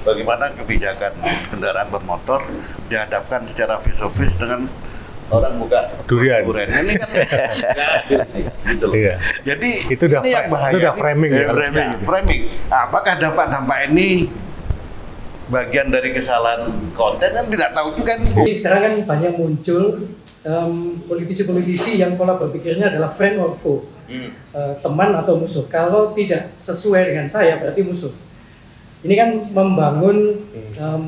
bagaimana kebijakan kendaraan bermotor dihadapkan secara face-to-face dengan orang buka durian. Ini kan gitu loh. Iya. Jadi itu udah ini yang bahaya. Itu udah framing ya. Framing. Nah, apakah dampak-dampak ini bagian dari kesalahan konten kan tidak tahu juga. Jadi sekarang kan banyak muncul politisi-politisi yang pola berpikirnya adalah friend or foe, teman atau musuh. Kalau tidak sesuai dengan saya berarti musuh. Ini kan membangun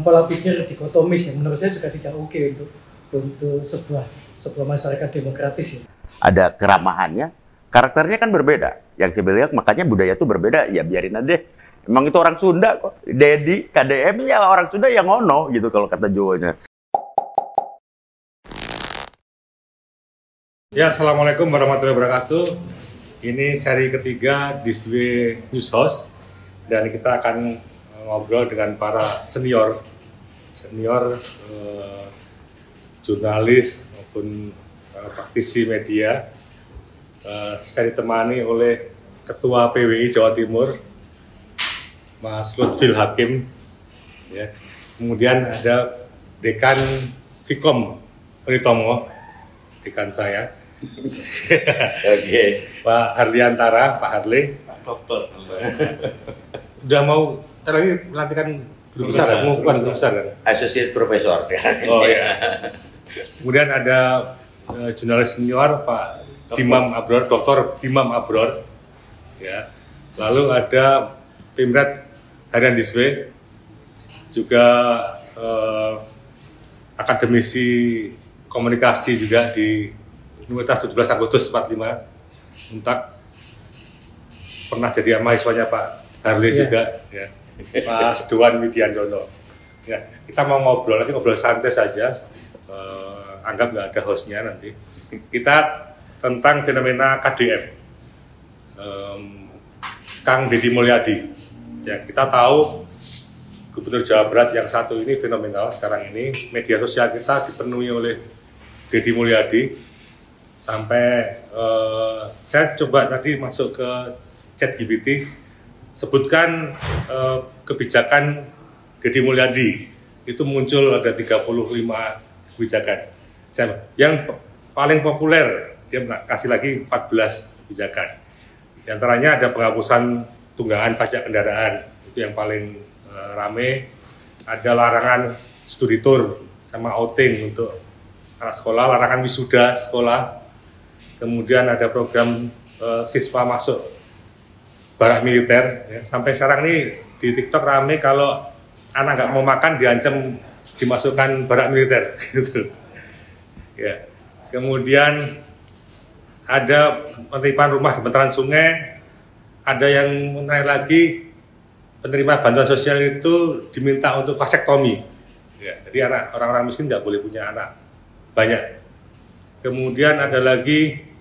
pola pikir dikotomis yang menurut saya juga tidak oke untuk sebuah masyarakat demokratis ya. Ada keramahannya, karakternya kan berbeda. Yang saya bilang makanya budaya itu berbeda, ya biarin aja. Emang itu orang Sunda kok. Dedi, KDM ya orang Sunda yang ngono gitu kalau kata Jawanya. Ya, Assalamualaikum warahmatullahi wabarakatuh. Ini seri ketiga Diswe News House dan kita akan ngobrol dengan para senior jurnalis maupun praktisi media. Saya ditemani oleh Ketua PWI Jawa Timur, Mas Lutfil Hakim, ya. Kemudian ada Dekan Fikom Pritomo, dekan saya. Oke. Pak Harliantara, Pak Harli. Pak Dokter. Udah mau lagi pelantikan guru besar, mau guru besar kan? Associate Professor sekarang. Oh iya. Kemudian ada jurnalis senior Pak Dimam Abror, Dr. Dimam Abror, ya. Lalu ada Pimret Harian Diswe, juga akademisi komunikasi juga di Universitas 17 Agustus 45 Untak, pernah jadi mahasiswanya Pak Harli juga, ya. Mas Dewan Widiandono. Ya, kita mau ngobrol santai saja, anggap nggak ada hostnya nanti. Kita tentang fenomena KDM, Kang Deddy Mulyadi. Ya, kita tahu Gubernur Jawa Barat yang satu ini fenomenal sekarang ini. Media sosial kita dipenuhi oleh Deddy Mulyadi. Sampai saya coba tadi masuk ke ChatGPT, sebutkan kebijakan Deddy Mulyadi, itu muncul ada 35 kebijakan. Yang paling populer dia kasih lagi 14 kebijakan. Di antaranya ada penghapusan tunggakan pajak kendaraan, itu yang paling rame. Ada larangan studi tour sama outing untuk anak sekolah, larangan wisuda sekolah. Kemudian ada program siswa masuk barak militer. Ya. Sampai sekarang ini di TikTok rame kalau anak nggak mau makan diancam dimasukkan barak militer. Gitu. Ya. Kemudian ada penerimaan rumah di bantaran sungai. Ada yang menarik lagi, penerima bantuan sosial itu diminta untuk vasektomi. Ya. Jadi orang-orang miskin nggak boleh punya anak banyak. Kemudian ada lagi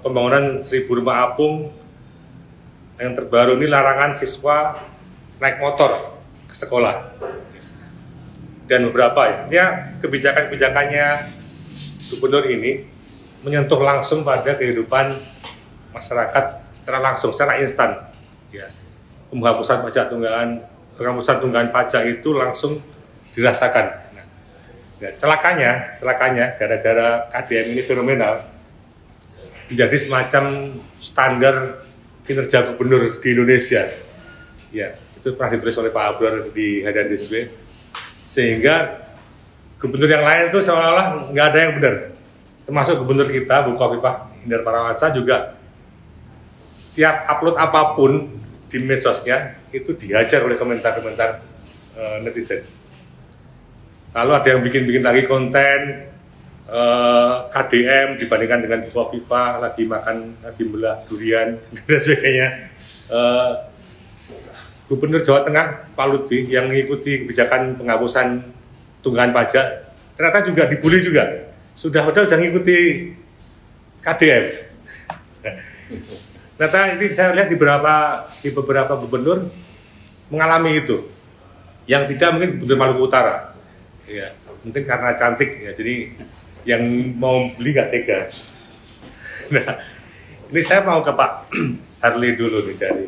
pembangunan 1000 rumah apung. Yang terbaru ini larangan siswa naik motor ke sekolah. Dan beberapa ya kebijakan-kebijakannya gubernur ini menyentuh langsung pada kehidupan masyarakat secara langsung, secara instan. Ya. Penghapusan tunggakan pajak itu langsung dirasakan. Nah, ya, celakanya gara-gara KDM ini fenomenal, menjadi semacam standar kinerja gubernur di Indonesia. Ya, itu pernah ditulis oleh Pak Abror di Harian Diswe. Sehingga gubernur yang lain itu seolah-olah nggak ada yang benar. Termasuk gubernur kita, Bu Khofifah Indar Parawansa juga setiap upload apapun di medsosnya itu dihajar oleh komentar-komentar netizen. Lalu ada yang bikin lagi konten KDM dibandingkan dengan Bu Khofifah lagi belah durian dan sebagainya. Gubernur Jawa Tengah Pak Lutfi yang mengikuti kebijakan penghapusan tunggakan pajak ternyata juga dibully juga. Sudah mengikuti KDM. Ternyata ini saya lihat di beberapa gubernur mengalami itu. Yang tidak mungkin Gubernur Maluku Utara. Ya, mungkin karena cantik ya, jadi yang mau beli nggak tega. Nah, ini saya mau ke Pak Harli dulu nih dari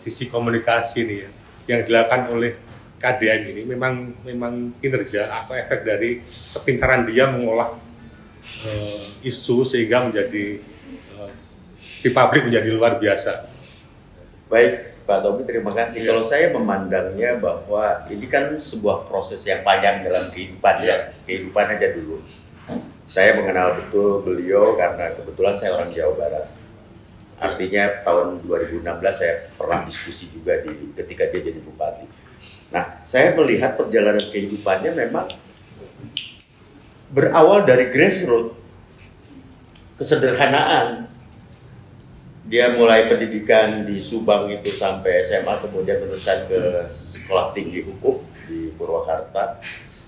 sisi komunikasi nih ya. yang dilakukan oleh KDM ini memang kinerja atau efek dari kepintaran dia mengolah isu sehingga menjadi di publik menjadi luar biasa. Baik, Pak Tommy, terima kasih. Kalau saya memandangnya bahwa ini kan sebuah proses yang panjang dalam kehidupan ya. Kehidupan aja dulu. Saya mengenal betul beliau karena kebetulan saya orang Jawa Barat. Artinya tahun 2016 saya pernah diskusi juga ketika dia jadi bupati. Nah, saya melihat perjalanan kehidupannya memang berawal dari grassroots, kesederhanaan. Dia mulai pendidikan di Subang itu sampai SMA, kemudian meneruskan ke sekolah tinggi hukum di Purwakarta.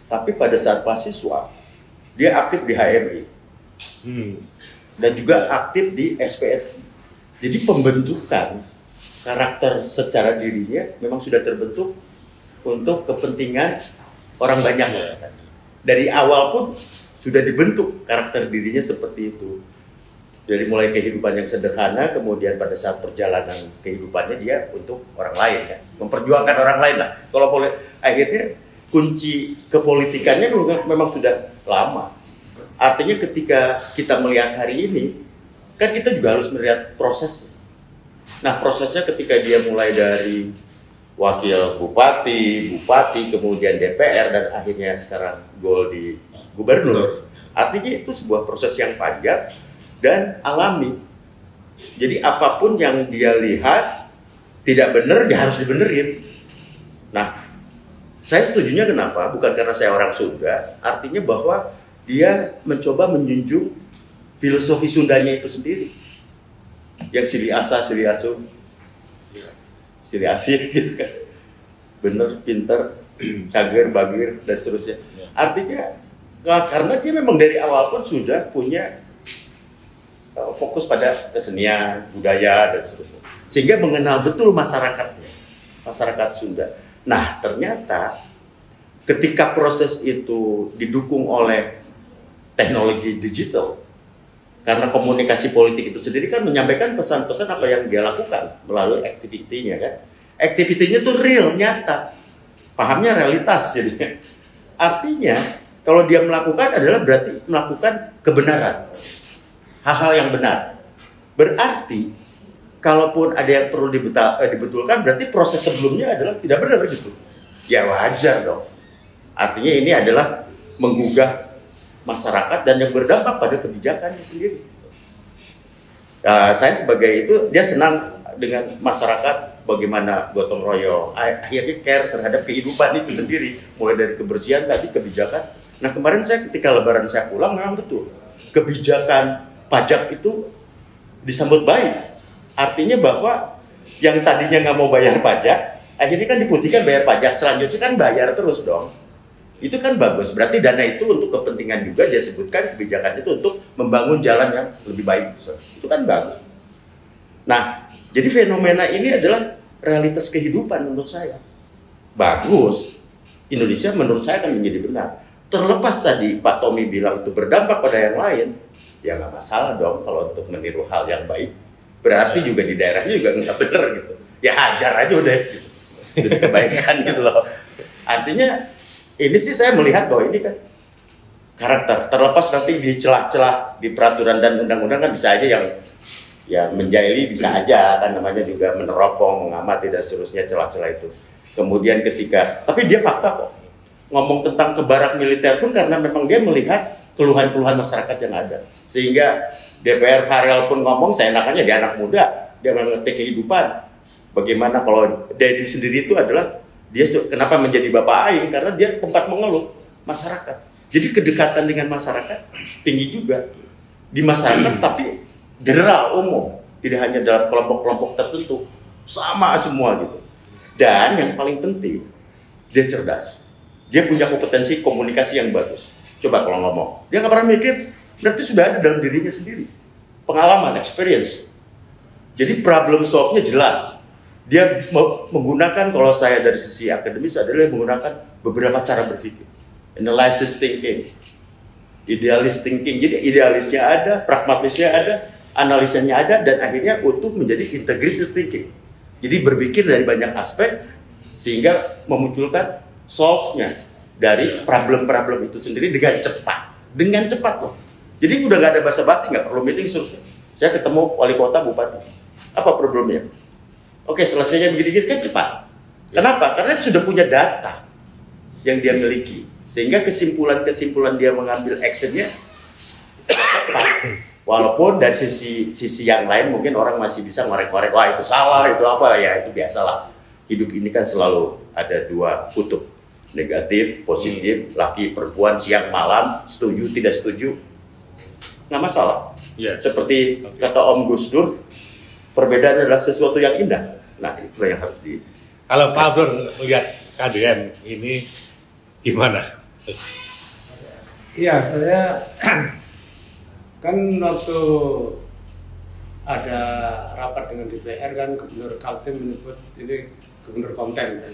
Tapi pada saat mahasiswa, dia aktif di HMI dan juga aktif di SPSI. Jadi pembentukan karakter secara dirinya memang sudah terbentuk untuk kepentingan orang banyak. Dari awal pun sudah dibentuk karakter dirinya seperti itu. Dari mulai kehidupan yang sederhana, kemudian pada saat perjalanan kehidupannya dia untuk orang lain, ya, memperjuangkan orang lain lah. Kalau akhirnya kunci kepolitikannya memang sudah lama. Artinya ketika kita melihat hari ini, kan kita juga harus melihat proses. Nah, prosesnya ketika dia mulai dari wakil bupati, kemudian DPR, dan akhirnya sekarang goal di gubernur. Artinya itu sebuah proses yang panjang dan alami. Jadi apapun yang dia lihat tidak benar, dia harus dibenerin. Nah, saya setujunya kenapa? Bukan karena saya orang Sunda, artinya bahwa dia mencoba menjunjung filosofi Sundanya itu sendiri. Yang sili asa, sili asu, sili asih gitu kan. Bener, pinter, cager, bagir, dan seterusnya. Artinya, karena dia memang dari awal pun sudah punya fokus pada kesenian, budaya, dan seterusnya. Sehingga mengenal betul masyarakatnya, masyarakat Sunda. Nah, ternyata ketika proses itu didukung oleh teknologi digital, karena komunikasi politik itu sendiri kan menyampaikan pesan-pesan apa yang dia lakukan melalui aktivitinya kan. Aktivitinya itu real, nyata. Pahamnya realitas jadinya. Artinya, kalau dia melakukan adalah berarti melakukan kebenaran. Hal-hal yang benar. Berarti, kalaupun ada yang perlu dibetulkan, berarti proses sebelumnya adalah tidak benar gitu. Ya wajar dong. Artinya ini adalah menggugah masyarakat dan yang berdampak pada kebijakannya sendiri. Saya sebagai itu, dia senang dengan masyarakat bagaimana gotong royong, akhirnya care terhadap kehidupan itu sendiri, mulai dari kebersihan tadi, kebijakan. Nah kemarin saya ketika lebaran saya pulang memang betul, kebijakan pajak itu disambut baik. Artinya bahwa yang tadinya nggak mau bayar pajak, akhirnya kan diputihkan bayar pajak, selanjutnya kan bayar terus dong. Itu kan bagus, berarti dana itu untuk kepentingan juga dia sebutkan kebijakan itu untuk membangun jalan yang lebih baik. Itu kan bagus. Nah, jadi fenomena ini adalah realitas kehidupan menurut saya. Bagus. Indonesia menurut saya akan menjadi benar. Terlepas tadi Pak Tommy bilang itu berdampak pada yang lain, ya nggak masalah dong kalau untuk meniru hal yang baik. Berarti juga di daerahnya juga nggak benar gitu. Ya hajar aja udah gitu. Jadi kebaikan gitu loh. Artinya ini sih saya melihat bahwa ini kan karakter. Terlepas nanti di celah-celah di peraturan dan undang-undang kan bisa aja yang menjahili, bisa aja kan namanya juga meneropong, mengamati dan seterusnya celah-celah itu. Kemudian tapi dia fakta kok. Ngomong tentang kebarak militer pun karena memang dia melihat keluhan-keluhan masyarakat yang ada. Sehingga DPR Farel pun ngomong, saya enakannya dia anak muda, dia mengerti kehidupan. Bagaimana kalau Dedi sendiri itu adalah dia kenapa menjadi bapak aing, karena dia tempat mengeluh masyarakat. Jadi kedekatan dengan masyarakat tinggi juga di masyarakat, tapi general umum, tidak hanya dalam kelompok-kelompok tertentu, sama semua gitu. Dan yang paling penting, dia cerdas. Dia punya kompetensi komunikasi yang bagus. Coba kalau ngomong, dia nggak pernah mikir, berarti sudah ada dalam dirinya sendiri. Pengalaman, experience. Jadi problem solve-nya jelas. Dia menggunakan, kalau saya dari sisi akademis adalah menggunakan beberapa cara berpikir. Analysis thinking, idealis thinking. Jadi idealisnya ada, pragmatisnya ada, analisanya ada, dan akhirnya utuh menjadi integrated thinking. Jadi berpikir dari banyak aspek sehingga memunculkan solve-nya dari problem-problem itu sendiri dengan cepat loh. Jadi udah nggak ada basa-basi, nggak perlu meeting, saya ketemu wali kota, bupati, apa problemnya? Oke, selesainya begini-gini kan cepat. Kenapa? Karena dia sudah punya data yang dia miliki, sehingga kesimpulan dia mengambil actionnya cepat. Walaupun dari sisi yang lain mungkin orang masih bisa ngorek-ngorek, wah itu salah, itu apa, ya itu biasalah. Hidup ini kan selalu ada dua kutub, negatif, positif, laki, perempuan, siang, malam, setuju, tidak setuju, nggak masalah. Seperti kata Om Gus Dur, perbedaan adalah sesuatu yang indah. Nah, itu yang harus di... Kalau Pak Abdur melihat KDM ini gimana? Iya, saya kan waktu ada rapat dengan DPR kan Gubernur Kaltim menyebut ini Gubernur konten kan,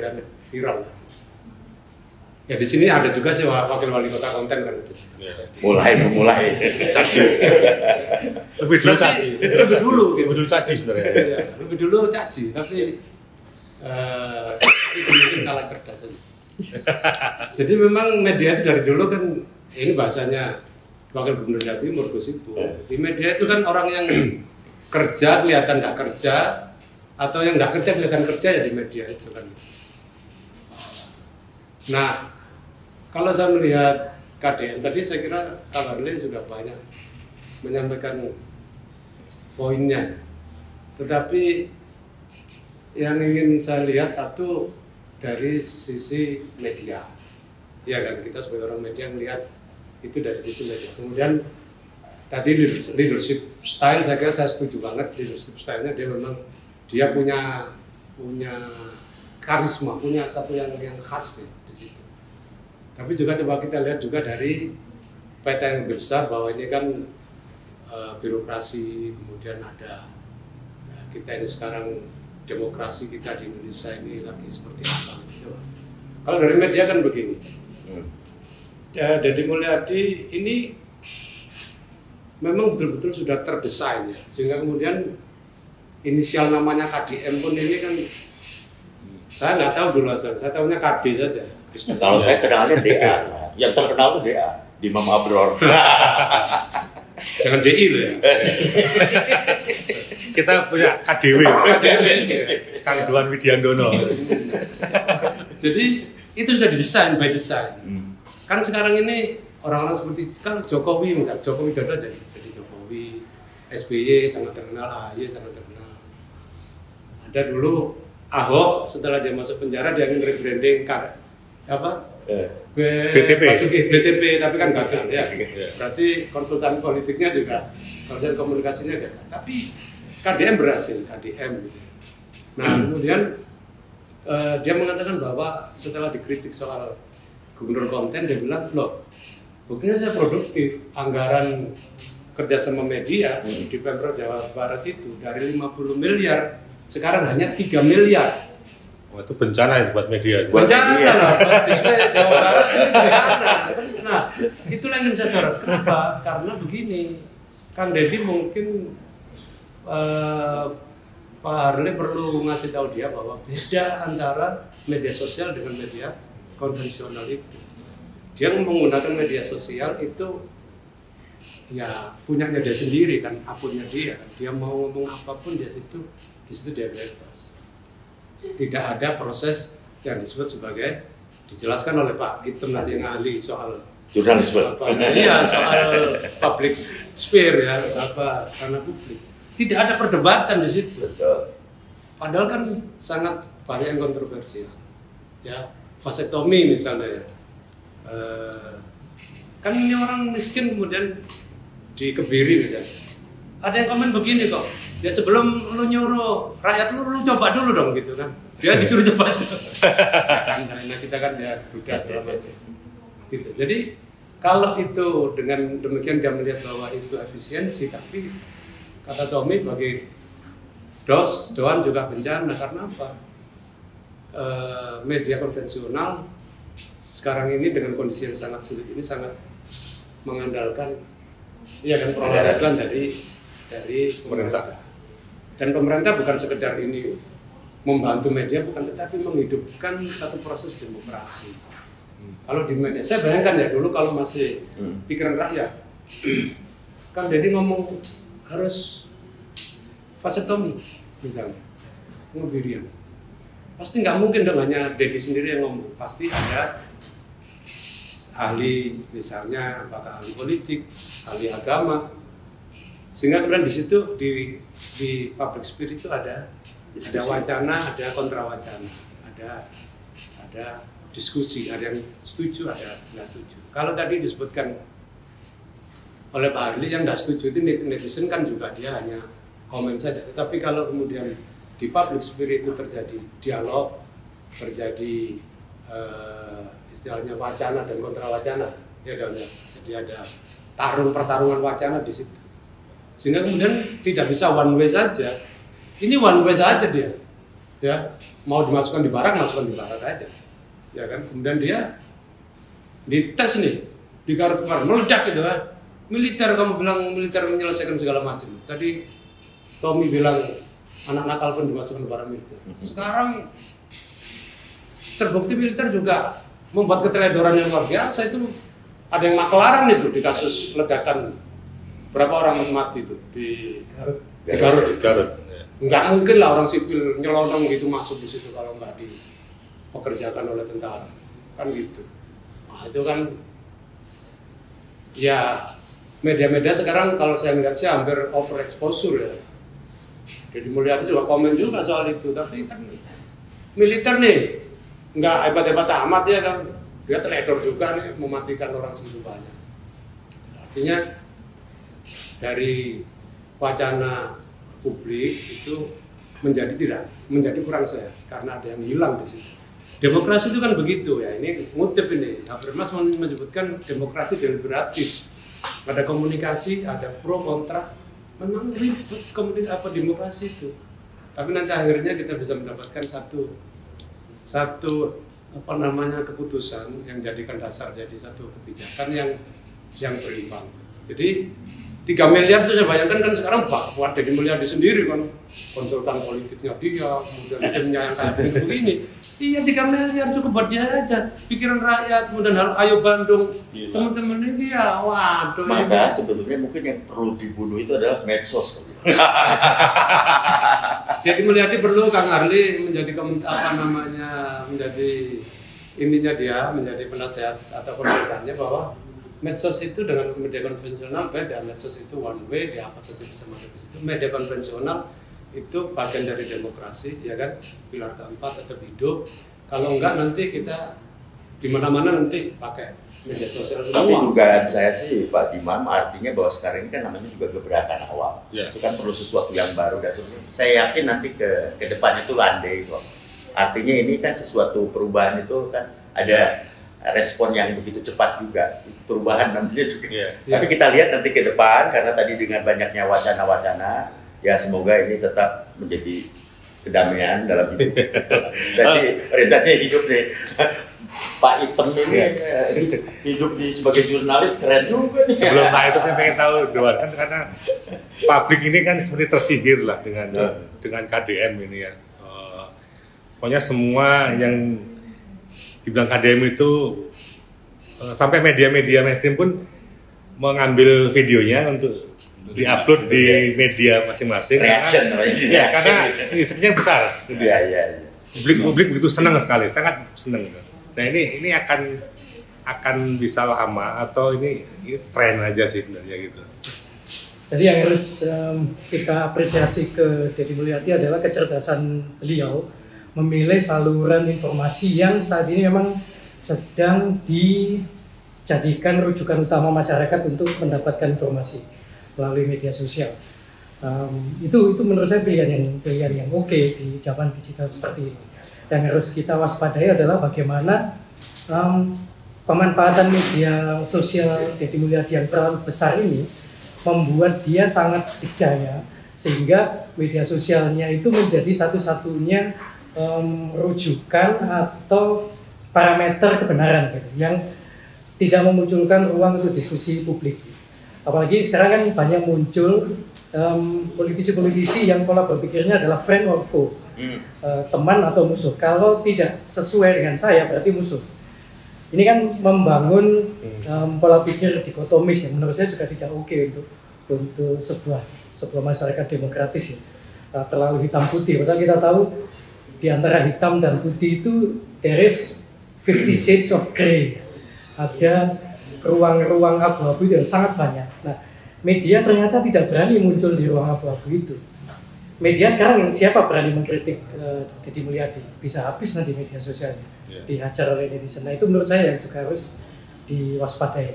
dan viral. Ya di sini ada juga sih wakil wali kota konten kan. Mulai caci. Lebih dulu caci. Lebih dulu caci sebenarnya. Ya, lebih dulu caci, tapi mungkin kalah cerdas aja. Jadi memang media itu dari dulu kan, ini bahasanya wakil gubernur Jawa Timur Gus Ipul. Di media itu kan orang yang kerja kelihatan nggak kerja, atau yang nggak kerja kelihatan kerja ya di media itu kan. Nah, kalau saya melihat KDM tadi, saya kira Kak Harley sudah banyak menyampaikan poinnya. Tetapi yang ingin saya lihat satu dari sisi media, ya kan, kita sebagai orang media melihat itu dari sisi media. Kemudian tadi leadership style, saya kira saya setuju banget. Leadership stylenya dia punya karisma, punya satu yang khas nih di situ. Tapi juga coba kita lihat juga dari peta yang besar bahwa ini kan birokrasi, kemudian ada kita ini sekarang demokrasi kita di Indonesia ini lagi seperti apa gitu. Kalau dari media kan begini. Deddy Mulyadi ini memang betul-betul sudah terdesain ya, sehingga kemudian inisial namanya KDM pun ini kan saya nggak tahu dulu aja, saya tahunya KD saja. Kalau saya kenalnya DA, yang terkenal itu DA, di Mama Abror. Jangan DI loh ya. Kita punya KDW, Kang Duan Widiandono. Jadi itu sudah didesain by design. Kan sekarang ini orang-orang seperti kalau Jokowi misalnya, Jokowi Dodo jadi Jokowi, SBY sangat terkenal, AHY sangat terkenal. Ada dulu Ahok, setelah dia masuk penjara dia ingin rebranding BTP, tapi kan gagal ya. Berarti konsultan politiknya juga, konsultan komunikasinya gagal. Tapi KDM berhasil, KDM. Nah kemudian dia mengatakan bahwa setelah dikritik soal gubernur konten, dia bilang, loh, buktinya saya produktif. Anggaran kerjasama media di Pemprov Jawa Barat itu dari 50 miliar, sekarang hanya 3 miliar. Oh, itu bencana ya buat media. Bencana lah, di Jawa Barat ini bencana. Nah, itulah yang saya sorot. Kenapa? Karena begini, Kang Deddy mungkin Pak Harley perlu ngasih tahu dia bahwa beda antara media sosial dengan media konvensional itu. Dia menggunakan media sosial itu ya punyanya dia sendiri kan, akunnya dia. Dia mau ngomong apapun di situ dia bebas. Tidak ada proses yang disebut sebagai, dijelaskan oleh Pak Item nanti yang ahli soal jurnalisme. Iya, soal public sphere ya, karena publik. Tidak ada perdebatan di situ. Padahal kan sangat banyak yang kontroversial. Ya, vasektomi misalnya. Kan ini orang miskin kemudian dikebiri misalnya. Ada yang komen begini kok. Ya sebelum lu nyuruh rakyat lu coba dulu dong gitu kan. Dia disuruh coba. Nah kita kan ya duga selama itu. Gitu. Jadi kalau itu dengan demikian dia melihat bahwa itu efisiensi, tapi kata Tommy bagi Doan juga bencana. Karena apa? Media konvensional sekarang ini dengan kondisi yang sangat sulit ini sangat mengandalkan pengawasan dari pemerintah. Dan pemerintah bukan sekedar ini membantu media bukan, tetapi menghidupkan satu proses demokrasi. Kalau di media, saya bayangkan ya dulu kalau masih pikiran rakyat, kan jadi ngomong harus vasektomi misalnya, ngobirian. Pasti nggak mungkin dong hanya Dedi sendiri yang ngomong, pasti ada ahli, misalnya apakah ahli politik, ahli agama, sehingga kemudian di situ di public spirit itu ada wacana, ada kontra wacana, ada diskusi, ada yang setuju, ada nggak setuju. Kalau tadi disebutkan oleh Pak Harli yang nggak setuju itu netizen kan juga dia hanya komen saja. Tetapi kalau kemudian di public spirit itu terjadi dialog, terjadi istilahnya wacana dan kontra wacana, ya dong ya. Jadi ada pertarungan wacana di situ. Sehingga kemudian tidak bisa one way saja. Ini one way saja dia, ya mau dimasukkan di barak, masukkan di barak aja. Ya kan, kemudian dia dites nih, di Garut kemarin meledak gitu kan. Militer, kamu bilang militer menyelesaikan segala macam. Tadi Tommy bilang anak nakal pun dimasukkan ke barang militer. Sekarang terbukti militer juga membuat keteledoran yang luar biasa. Itu ada yang makelaran itu di kasus ledakan berapa orang mati itu di Garut. Nggak mungkin lah orang sipil nyelonong gitu masuk di situ kalau nggak dipekerjakan oleh tentara, kan gitu. Nah itu kan ya media-media sekarang kalau saya melihat sih hampir overexposure ya. Jadi Mulyadi juga komen juga soal itu, tapi kan militer nih nggak hebat-hebat amat ya kan, dia teledor juga nih mematikan orang segitu banyak. Artinya dari wacana publik itu menjadi kurang sehat karena ada yang hilang di situ. Demokrasi itu kan begitu ya. Ini ngutip ini, Habermas menyebutkan demokrasi deliberatif. Ada komunikasi, ada pro kontra. Memang ribet demokrasi itu. Tapi nanti akhirnya kita bisa mendapatkan satu keputusan yang jadikan dasar jadi satu kebijakan yang berimbang. Jadi 3 miliar itu saya bayangkan kan sekarang buat Deddy Mulyadi sendiri kan konsultan politiknya dia, kemudian timnya yang kayak begini. Iya 3 miliar cukup buat dia aja. Pikiran rakyat, kemudian Ayo Bandung, teman-teman ini ya, waduh. Maka sebetulnya mungkin yang perlu dibunuh itu adalah medsos. Deddy Mulyadi perlu Kang Harli menjadi menjadi intinya dia menjadi penasehat atau konsultannya bahwa medsos itu dengan media konvensional beda. Medsos itu one way, dia apa saja bisa masuk di situ. Media konvensional itu bagian dari demokrasi, ya kan? Pilar keempat tetap hidup. Kalau enggak nanti kita di mana-mana nanti pakai media sosial semua. Tapi dugaan saya sih Pak Dimam, artinya bahwa sekarang ini kan namanya juga gebrakan awal. Yeah. Itu kan perlu sesuatu yang baru dan saya yakin nanti ke depan itu landai kok. Artinya ini kan sesuatu perubahan itu kan ada respon yang begitu cepat juga, perubahan namanya juga. Yeah. Tapi kita lihat nanti ke depan, karena tadi dengan banyaknya wacana-wacana, ya semoga ini tetap menjadi kedamaian dalam hidup. Jadi orientasinya hidup nih. Pak Item ini hidup sebagai jurnalis keren juga nih. Sebelum Pak Item saya pengen tahu doang kan, karena publik ini kan seperti tersihir lah dengan KDM ini ya. Pokoknya semua yang dibilang KDM itu sampai media-media mainstream pun mengambil videonya untuk diupload di media masing-masing. Reaction karena risetnya besar. Iya. Publik begitu senang sekali, sangat senang. Nah ini akan bisa lama atau ini tren aja sih sebenarnya gitu. Jadi yang harus kita apresiasi ke Deddy Mulyadi adalah kecerdasan beliau memilih saluran informasi yang saat ini memang sedang dijadikan rujukan utama masyarakat untuk mendapatkan informasi melalui media sosial. Itu menurut saya pilihan yang oke di zaman digital seperti ini. Yang harus kita waspadai adalah bagaimana pemanfaatan media sosial Deddy Mulyadi yang terlalu besar ini membuat dia sangat dikdaya, sehingga media sosialnya itu menjadi satu-satunya rujukan atau parameter kebenaran gitu, yang tidak memunculkan ruang untuk diskusi publik. Apalagi sekarang kan banyak muncul politisi-politisi yang pola berpikirnya adalah friend or foe. teman atau musuh. Kalau tidak sesuai dengan saya berarti musuh. Ini kan membangun pola pikir dikotomis yang menurut saya juga tidak oke untuk sebuah masyarakat demokratis ya. Terlalu hitam putih. Padahal kita tahu di antara hitam dan putih itu there is 50 shades of grey. Ada ruang-ruang abu-abu yang sangat banyak. Nah, media ternyata tidak berani muncul di ruang abu-abu itu. Media sekarang siapa berani mengkritik Deddy Mulyadi? Bisa habis nanti media sosialnya. Dihajar oleh netizen. Nah, itu menurut saya yang juga harus diwaspadai.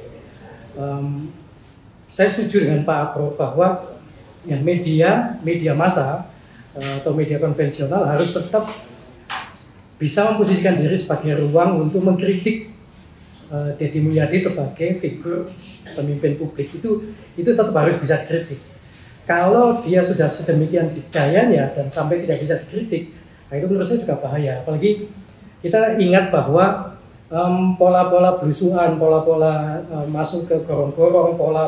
Saya setuju dengan Pak Apro bahwa ya media massa atau media konvensional harus tetap bisa memposisikan diri sebagai ruang untuk mengkritik Deddy Mulyadi sebagai figur pemimpin publik. Itu tetap harus bisa dikritik. Kalau dia sudah sedemikian dikdayanya dan sampai tidak bisa dikritik, nah itu menurut saya juga bahaya. Apalagi kita ingat bahwa pola-pola belusuan, pola-pola masuk ke gorong-gorong, pola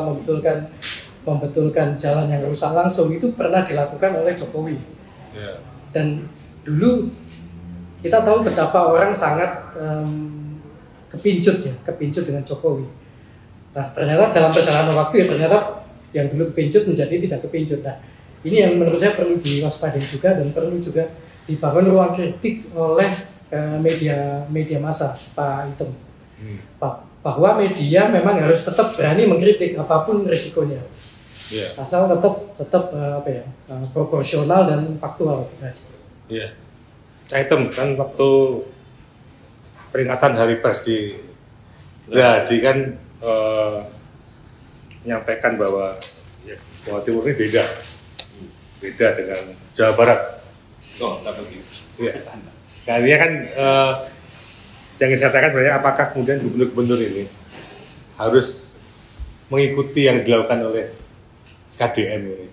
membetulkan jalan yang rusak langsung itu pernah dilakukan oleh Jokowi. Dan dulu kita tahu betapa orang sangat kepincut dengan Jokowi. Nah ternyata dalam perjalanan waktu ya ternyata yang dulu kepincut menjadi tidak kepincut. Nah ini yang menurut saya perlu diwaspadai juga dan perlu juga dibangun ruang kritik oleh media massa, Pak Item. Bahwa media memang harus tetap berani mengkritik apapun risikonya. Asal tetap proporsional dan faktual. Pak Item kan waktu peringatan Hari Pers di Gladi kan menyampaikan bahwa Jawa Timur ini beda dengan Jawa Barat. Nah, ini kan yang saya katakan sebenarnya apakah kemudian gubernur-gubernur ini harus mengikuti yang dilakukan oleh KDM ini?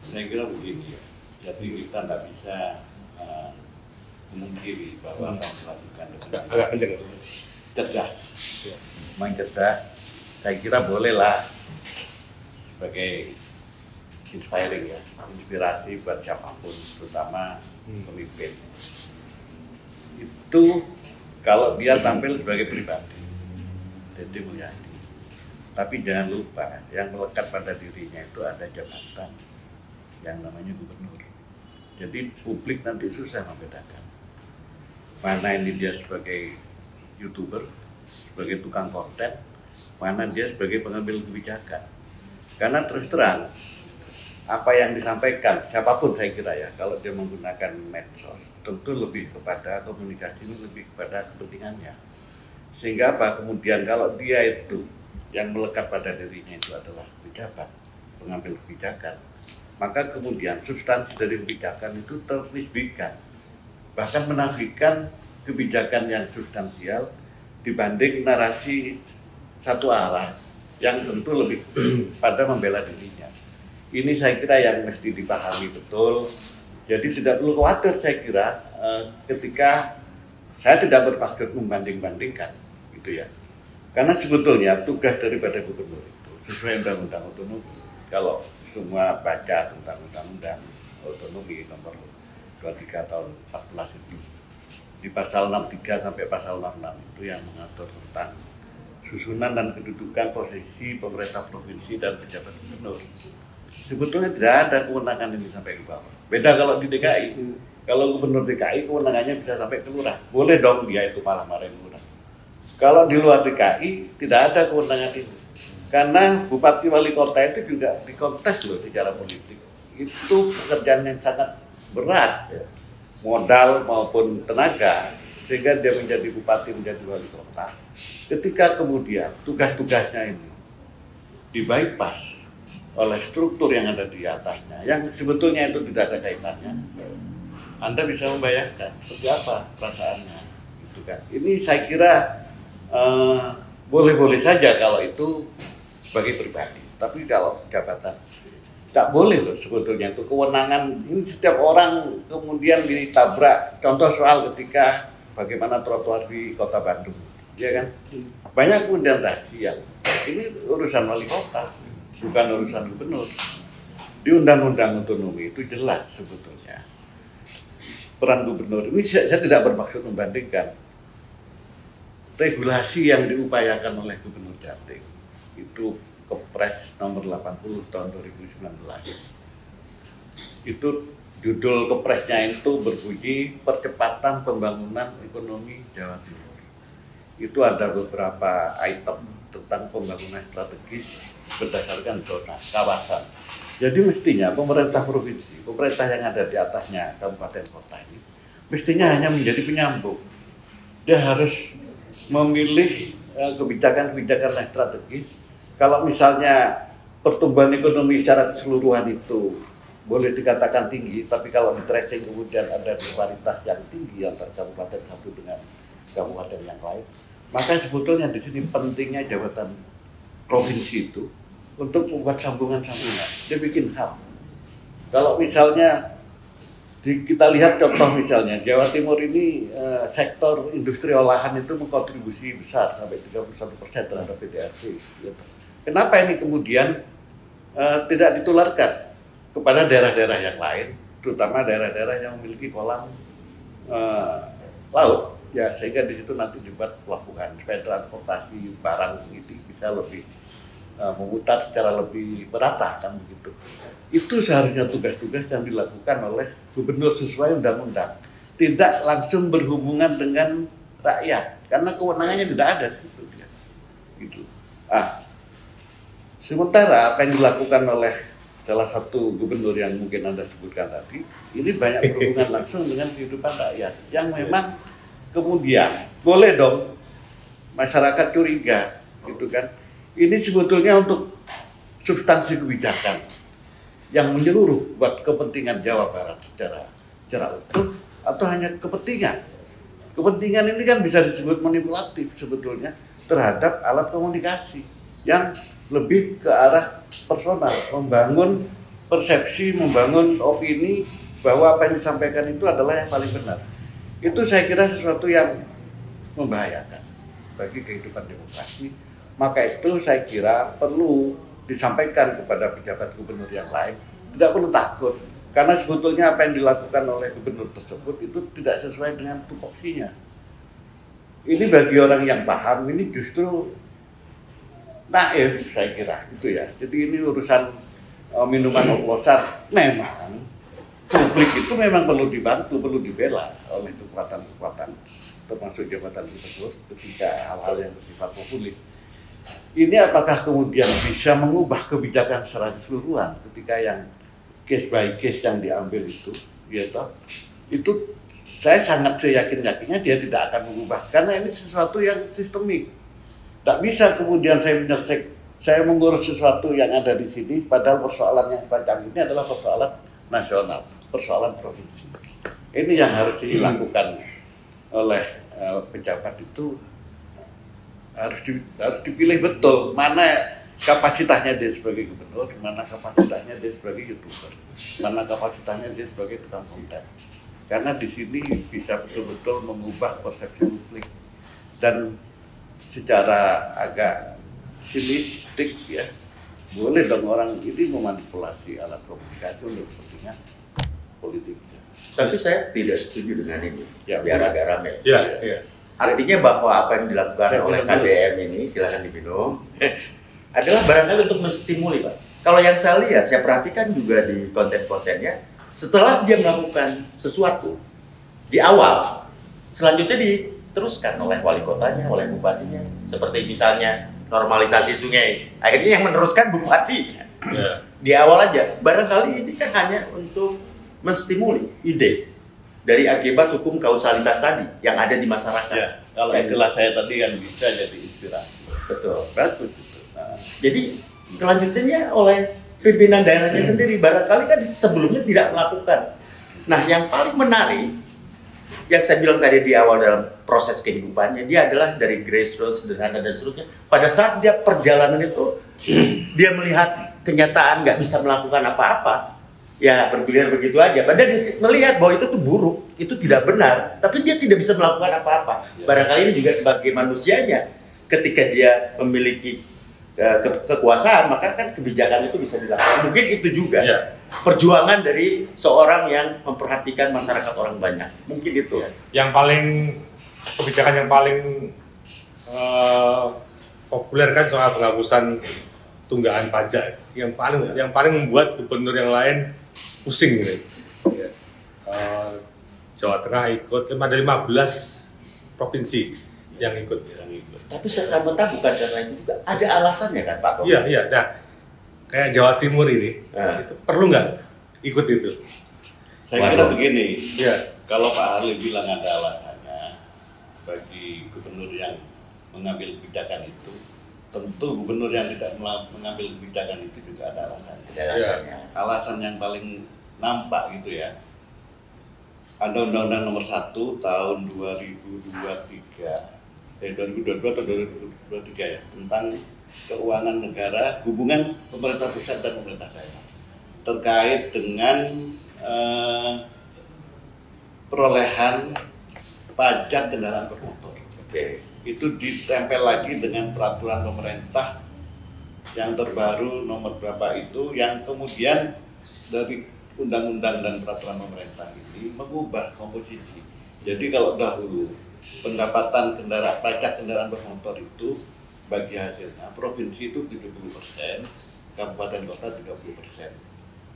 Saya kira begini ya, jadi kita tidak bisa memungkiri bahwa melakukan agak kenceng cerdas, main cerdas. Saya kira bolehlah sebagai inspiring ya, inspirasi buat siapapun, terutama pemimpin. Itu kalau dia tampil sebagai pribadi, Deddy Mulyadi. Tapi jangan lupa, yang melekat pada dirinya itu ada jabatan yang namanya gubernur. Jadi publik nanti susah membedakan mana ini dia sebagai YouTuber, sebagai tukang konten, mana dia sebagai pengambil kebijakan. Karena terus terang, apa yang disampaikan, siapapun saya kira ya, kalau dia menggunakan medsos, tentu lebih kepada komunikasi ini, lebih kepada kepentingannya. Sehingga apa, kemudian kalau dia itu, yang melekat pada dirinya itu adalah pejabat, pengambil kebijakan, maka kemudian substansi dari kebijakan itu ternisbikan, bahkan menafikan kebijakan yang substansial dibanding narasi satu arah yang tentu lebih pada membela dirinya. Ini saya kira yang mesti dipahami betul. Jadi tidak perlu khawatir saya kira ketika saya tidak bermaksud membanding-bandingkan gitu ya. Karena sebetulnya tugas daripada gubernur itu sesuai undang-undang otonomi. Kalau semua baca tentang undang-undang otonomi nomor 23 tahun 14 itu di pasal 63 sampai pasal 66 itu yang mengatur tentang susunan dan kedudukan posisi pemerintah provinsi dan pejabat gubernur. Sebetulnya tidak ada kewenangan ini sampai ke bawah. Beda kalau di DKI. Kalau gubernur DKI kewenangannya bisa sampai ke lurah. Boleh dong dia itu malah marahin lurah. Kalau di luar DKI tidak ada kewenangan itu. Karena bupati wali kota itu juga dikontes loh secara politik. Itu pekerjaan yang sangat berat. Modal maupun tenaga. Sehingga dia menjadi bupati, menjadi wali kota. Ketika kemudian tugas-tugasnya ini di-bypass oleh struktur yang ada di atasnya, yang sebetulnya itu tidak ada kaitannya, Anda bisa membayangkan seperti apa perasaannya, gitu kan? Ini saya kira boleh-boleh saja kalau itu sebagai pribadi, tapi kalau jabatan tak boleh loh sebetulnya itu kewenangan. Ini setiap orang kemudian ditabrak. Contoh soal ketika bagaimana trotoar di Kota Bandung, ya kan? Banyak kemudian rahasia. Ini urusan wali kota, bukan urusan gubernur. Di undang-undang otonomi itu jelas sebetulnya peran gubernur ini saya tidak bermaksud membandingkan regulasi yang diupayakan oleh Gubernur Jatim itu Kepres nomor 80 tahun 2019. Itu judul kepresnya itu berbunyi percepatan pembangunan ekonomi Jawa Timur. Itu ada beberapa item tentang pembangunan strategis berdasarkan zona kawasan. Jadi mestinya pemerintah provinsi, pemerintah yang ada di atasnya kabupaten kota ini, mestinya hanya menjadi penyambung. Dia harus memilih kebijakan-kebijakan yang strategis. Kalau misalnya pertumbuhan ekonomi secara keseluruhan itu boleh dikatakan tinggi, tapi kalau di tracing kemudian ada disparitas yang tinggi antara kabupaten satu dengan kabupaten yang lain, maka sebetulnya di sini pentingnya jabatan provinsi itu untuk membuat sambungan-sambungan. Dia bikin hub. Kalau misalnya kita lihat contoh misalnya Jawa Timur ini sektor industri olahan itu mengkontribusi besar sampai 31% terhadap PDRB. Gitu. Kenapa ini kemudian tidak ditularkan kepada daerah-daerah yang lain, terutama daerah-daerah yang memiliki kolam laut, ya sehingga di situ nanti dibuat pelabuhan supaya transportasi barang itu bisa lebih memutar secara lebih merata kan begitu. Itu seharusnya tugas-tugas yang dilakukan oleh gubernur sesuai undang-undang, tidak langsung berhubungan dengan rakyat karena kewenangannya tidak ada di situ dia. Gitu. Sementara apa yang dilakukan oleh salah satu gubernur yang mungkin Anda sebutkan tadi, ini banyak berhubungan langsung dengan kehidupan rakyat yang memang kemudian boleh dong masyarakat curiga gitu kan. Ini sebetulnya untuk substansi kebijakan yang menyeluruh buat kepentingan Jawa Barat secara utuh atau hanya kepentingan. Kepentingan ini kan bisa disebut manipulatif sebetulnya terhadap alat komunikasi yang lebih ke arah personal, membangun persepsi, membangun opini bahwa apa yang disampaikan itu adalah yang paling benar. Itu saya kira sesuatu yang membahayakan bagi kehidupan demokrasi. Maka itu saya kira perlu disampaikan kepada pejabat gubernur yang lain, tidak perlu takut, karena sebetulnya apa yang dilakukan oleh gubernur tersebut itu tidak sesuai dengan tupoksinya. Ini bagi orang yang paham, ini justru naif saya kira, gitu ya. Jadi ini urusan minuman oplosan, memang publik itu memang perlu dibantu, perlu dibela oleh kekuatan-kekuatan, termasuk jabatan gubernur ketika hal-hal yang bersifat populis. Ini apakah kemudian bisa mengubah kebijakan secara keseluruhan ketika yang case by case yang diambil itu, gitu, itu saya sangat seyakin-yakinnya dia tidak akan mengubah karena ini sesuatu yang sistemik. Tak bisa kemudian saya mengurus sesuatu yang ada di sini, padahal persoalan yang semacam ini adalah persoalan nasional, persoalan provinsi. Ini yang harus dilakukan oleh pejabat itu. Harus dipilih betul mana kapasitasnya dia sebagai gubernur, mana kapasitasnya dia sebagai youtuber, mana kapasitasnya dia sebagai tukang konten. Karena di sini bisa betul-betul mengubah persepsi publik dan secara agak sinistik ya, boleh dong orang ini memanipulasi alat komunikasi untuk kepentingan politik. Tapi saya tidak setuju dengan ini, ya, biar agak ramai. Ya, ya. Artinya bahwa apa yang dilakukan oleh KDM ini, silakan diminum, adalah barangkali untuk menstimuli, Pak. Kalau yang saya lihat, saya perhatikan juga di konten-kontennya, setelah dia melakukan sesuatu di awal, selanjutnya diteruskan oleh wali kotanya, oleh bupatinya, seperti misalnya normalisasi sungai. Akhirnya yang meneruskan bupati. Di awal aja, barangkali ini kan hanya untuk menstimuli ide dari akibat hukum kausalitas tadi yang ada di masyarakat. Ya, kalau itulah saya tadi yang bisa jadi inspirasi. Betul. Bagus. Jadi kelanjutannya oleh pimpinan daerahnya sendiri barangkali kan sebelumnya tidak melakukan. Nah, yang paling menarik yang saya bilang tadi di awal dalam proses kehidupannya, dia adalah dari grassroots, sederhana dan seterusnya. Pada saat dia perjalanan itu, dia melihat kenyataan nggak bisa melakukan apa-apa. Ya bergulir begitu aja. Padahal dia melihat bahwa itu tuh buruk, itu tidak benar. Tapi dia tidak bisa melakukan apa-apa. Barangkali ini juga sebagai manusianya, ketika dia memiliki kekuasaan, maka kan kebijakan itu bisa dilakukan. Mungkin itu juga Ya. perjuangan dari seorang yang memperhatikan masyarakat orang banyak. Mungkin itu. Yang paling kebijakan yang paling populer kan soal penghapusan tunggakan pajak. Yang paling membuat gubernur yang lain pusing gitu. Jawa Tengah ikut, ada 15 provinsi yang ikut. Tapi serta-merta bukan karena itu juga ada alasannya kan Pak Tommy? Iya. Nah, kayak Jawa Timur ini, itu perlu nggak ikut itu? Saya kira begini, Iya. kalau Pak Harli bilang ada alasannya bagi gubernur yang mengambil kebijakan itu, tentu gubernur yang tidak mengambil kebijakan itu juga ada alasannya. Ada alasannya. Alasan yang paling nampak gitu ya. Ada Undang-Undang Nomor 1 Tahun 2022 atau 2023 ya, tentang keuangan negara, hubungan pemerintah pusat dan pemerintah daerah terkait dengan perolehan pajak kendaraan bermotor. Oke. Itu ditempel lagi dengan peraturan pemerintah yang terbaru nomor berapa itu, yang kemudian dari undang-undang dan peraturan pemerintah ini mengubah komposisi. Jadi kalau dahulu pendapatan pajak kendaraan bermotor itu bagi hasilnya provinsi itu 70%, kabupaten kota 30%.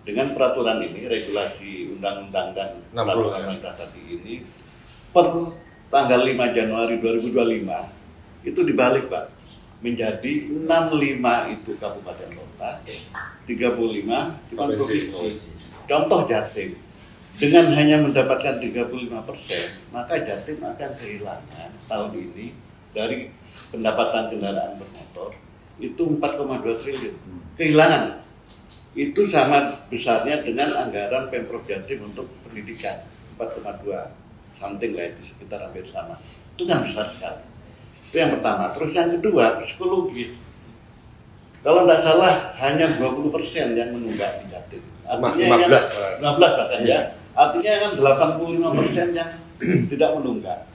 Dengan peraturan ini, regulasi undang-undang dan peraturan pemerintah tadi ini, per tanggal 5 Januari 2025 itu dibalik Pak, menjadi 65 itu kabupaten kota, 35 cuma provinsi. Contoh Jatim, dengan hanya mendapatkan 35%, maka Jatim akan kehilangan tahun ini dari pendapatan kendaraan bermotor itu 4,2 triliun. Kehilangan. Itu sama besarnya dengan anggaran Pemprov Jatim untuk pendidikan, 4,2 something lah itu, sekitar hampir sama. Itu kan besar sekali. Itu yang pertama. Terus yang kedua, psikologis. Kalau tidak salah hanya 20% yang menunggak di Jatim. Artinya 15 bahkan ya. Artinya kan 85% yang tidak menunggak.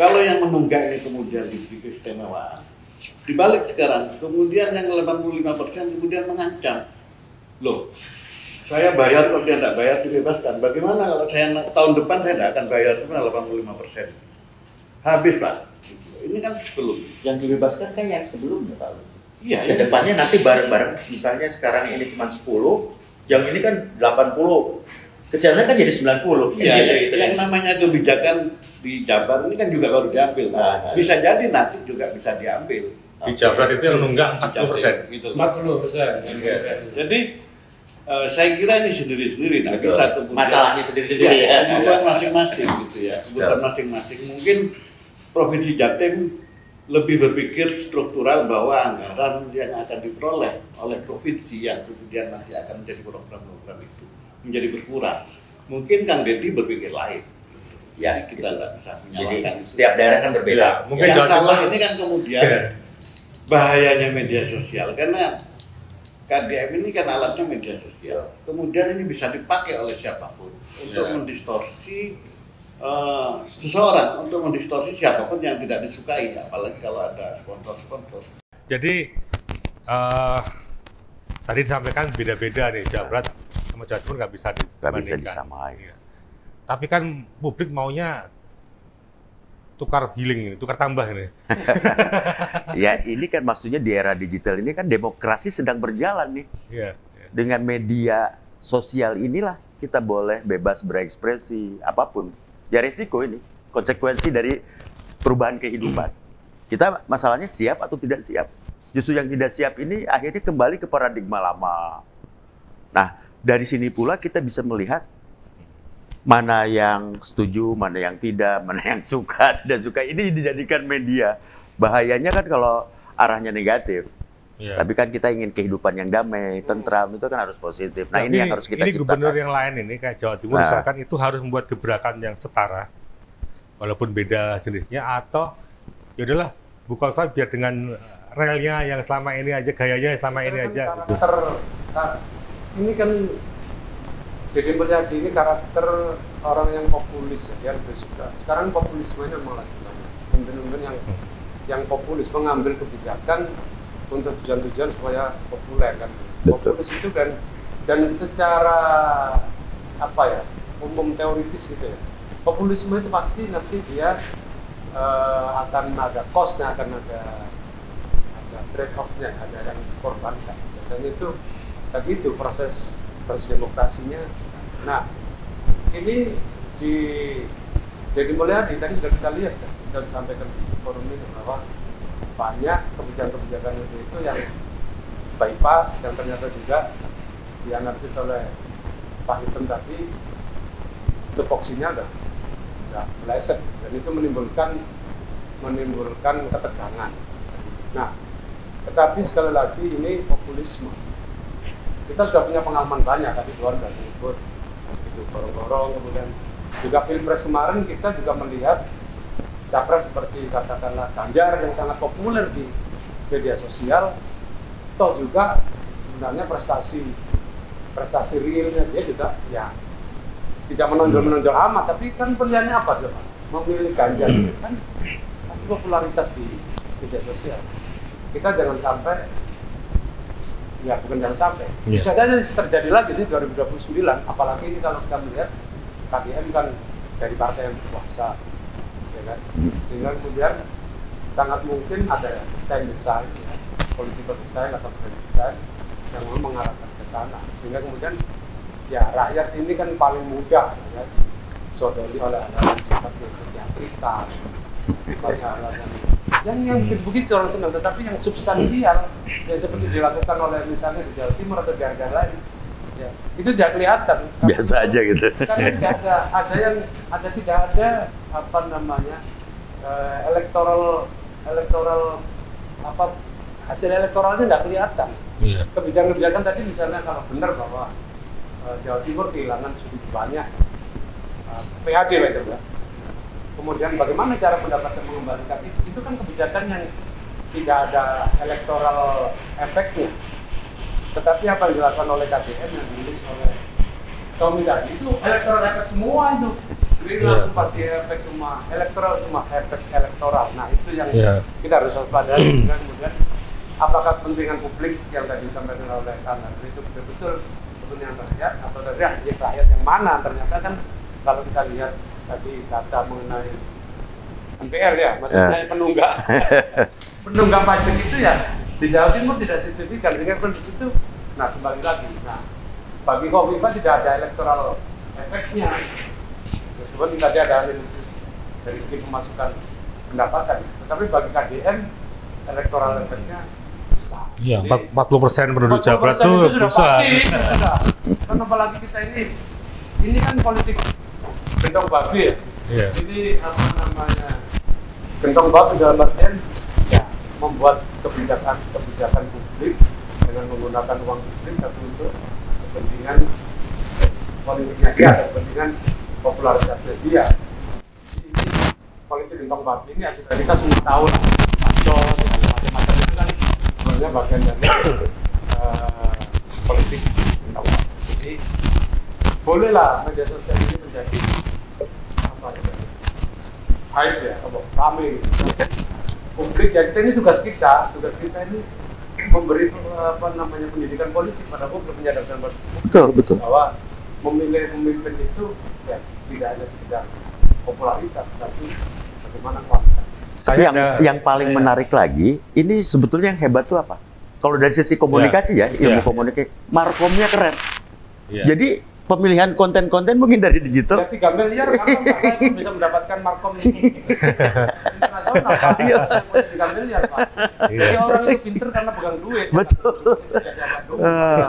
Kalau yang menunggak ini kemudian diberi keistimewaan, dibalik sekarang, kemudian yang 85% kemudian mengancam. Loh, saya bayar, kalau dia tidak bayar dibebaskan. Bagaimana kalau saya tahun depan saya tidak akan bayar cuma 85%? Habis Pak. Ini kan sebelum. Yang dibebaskan kan yang sebelumnya Pak. Iya. Kedepannya nanti bareng-bareng, misalnya sekarang ini cuma 10, yang ini kan 80, kesiannya kan jadi 90. Iya, yang namanya kebijakan di Jabar ini kan juga baru diambil. Bisa jadi nanti juga bisa diambil. Di Jabar itu yang nunggak 40%. Gitu. 40%. Jadi saya kira ini sendiri-sendiri. Nah, kita masalahnya sendiri-sendiri ya. Kebutuhan masing-masing gitu ya. Kebutuhan masing-masing. Mungkin Provinsi Jatim lebih berpikir struktural bahwa anggaran yang akan diperoleh oleh provinsi yang kemudian nanti akan menjadi program-program itu menjadi berkurang. Mungkin Kang Deddy berpikir lain. Ya, kita nggak bisa menyalahkan. Jadi setiap daerah kan berbeda. Ya, mungkin yang salah ini kan kemudian bahayanya media sosial, karena KDM ini kan alatnya media sosial. Kemudian ini bisa dipakai oleh siapapun untuk mendistorsi seseorang, untuk mendistorsi siapapun yang tidak disukai, apalagi kalau ada sponsor-sponsor. Jadi tadi disampaikan beda-beda nih, Jawa Barat sama Jawa Timur nggak bisa dibandingkan. Disamain. Iya. Tapi kan publik maunya tukar healing ini, tukar tambah ini. Ya ini kan maksudnya di era digital ini kan demokrasi sedang berjalan nih. Iya. Dengan media sosial inilah kita boleh bebas berekspresi apapun. Ya resiko ini, konsekuensi dari perubahan kehidupan. Kita masalahnya siap atau tidak siap. Justru yang tidak siap ini akhirnya kembali ke paradigma lama. Nah, dari sini pula kita bisa melihat mana yang setuju, mana yang tidak, mana yang suka, tidak suka. Ini dijadikan media. Bahayanya kan kalau arahnya negatif. Yeah. Tapi kan kita ingin kehidupan yang damai, tentram, itu kan harus positif. Nah, tapi ini yang harus kita ini ciptakan. gubernur yang lain ini, kayak Jawa Timur misalkan, itu harus membuat gebrakan yang setara, walaupun beda jenisnya, atau yaudahlah, Bukovic biar dengan relnya yang selama ini aja, gayanya selama ini aja. Ini kan Deddy Mulyadi ini karakter orang yang populis, dia lebih suka. Sekarang populismenya malah banyak. Pemimpin yang populis mengambil kebijakan untuk tujuan-tujuan supaya populer kan. Betul. Populis itu dan secara apa ya, umum teoritis gitu ya. Populisme itu pasti nanti dia akan ada cost-nya, akan ada trade off-nya, ada yang dikorbankan. Biasanya itu begitu proses demokrasinya. Nah, ini di Deddy Mulyadi tadi sudah kita lihat, kita disampaikan di forum ini bahwa banyak kebijakan-kebijakan itu yang bypass, yang ternyata juga dianalisis oleh Pak Hitam tadi, tupoksinya udah meleset, dan itu menimbulkan ketegangan. Nah, tetapi sekali lagi ini populisme. Kita sudah punya pengalaman banyak, tadi Tuan sudah menyebut itu gorong-gorong, kemudian juga Pilpres kemarin kita juga melihat capres seperti katakanlah Ganjar yang sangat populer di media sosial, toh juga sebenarnya prestasi realnya dia juga ya tidak menonjol amat, tapi kan pilihannya apa coba? Memilih Ganjar kan pasti popularitas di media sosial. Kita jangan sampai, ya bukan jangan sampai, bisa saja terjadi lagi di 2029, apalagi ini kalau kita melihat KDM kan dari partai yang berkuasa, ya kan? Sehingga kemudian sangat mungkin ada desain-desain, ya, political design atau brand design yang mengarahkan ke sana. Sehingga kemudian ya rakyat ini kan paling mudah ya, sodori oleh hal-hal sifatnya teatrikal, sifatnya hal-hal yang begitu orang senang, tetapi yang substansial yang seperti dilakukan oleh misalnya di Jawa Timur atau di daerah lain, ya, itu tidak kelihatan. Biasa aja gitu. Karena tidak tidak ada apa namanya elektoral apa hasil elektoralnya tidak kelihatan. Kebijakan-kebijakan tadi misalnya kalau benar bahwa Jawa Timur kehilangan sedikit banyak PHD lah itu, ya. Kemudian bagaimana cara mendapatkan mengembalikan itu kan kebijakan yang tidak ada elektoral efeknya. Tetapi apa yang dilakukan oleh KDM yang dirilis oleh Tommy tadi itu elektoral efek semua itu. Jadi langsung pasti efek semua, elektoral semua, efek elektoral. Nah itu yang kita harus waspadai. Kemudian apakah kepentingan publik yang tadi disampaikan oleh Kang Andri itu betul-betul kepentingan rakyat atau dari rakyat yang mana? Ternyata kan kalau kita lihat tadi data mengenai MPR ya, maksudnya penunggak pajak itu ya di Jawa Timur tidak signifikan, sehingga di situ, nah kembali lagi, nah bagi Kofifa tidak ada elektoral efeknya, meskipun tadi ada analisis dari segi pemasukan pendapatan, tetapi bagi KDM elektoral efeknya besar. Iya, 40% penduduk Jawa Barat itu besar. Kan apalagi kita ini kan politik gentong babi ya. Jadi apa namanya, gentong babi dalam artian ya membuat kebijakan publik dengan menggunakan uang publik tapi untuk kepentingan politiknya dia, kepentingan popularitasnya dia. Ini politik gentong babi ini ya sudah kita semua tahu lah, pansos macam-macam itu kan sebenarnya bagian dari politik gentong babi. Jadi bolehlah media sosial ini menjadi hype ya, rame gitu. Publik ya, kita ini tugas kita ini memberi apa namanya pendidikan politik pada publik, menyadarkan Betul. bahwa memilih pemimpin itu ya tidak hanya sekedar popularitas, tapi bagaimana kualitas. Tapi yang paling menarik lagi, ini sebetulnya yang hebat tuh apa? Kalau dari sisi komunikasi ilmu komunikasi, markomnya keren. Jadi pemilihan konten-konten mungkin dari digital. Ya 3 miliar karena saya bisa mendapatkan markom internasional, Pak. Saya punya 3 miliar, Pak. Jadi orang itu pinter karena pegang duit. Betul.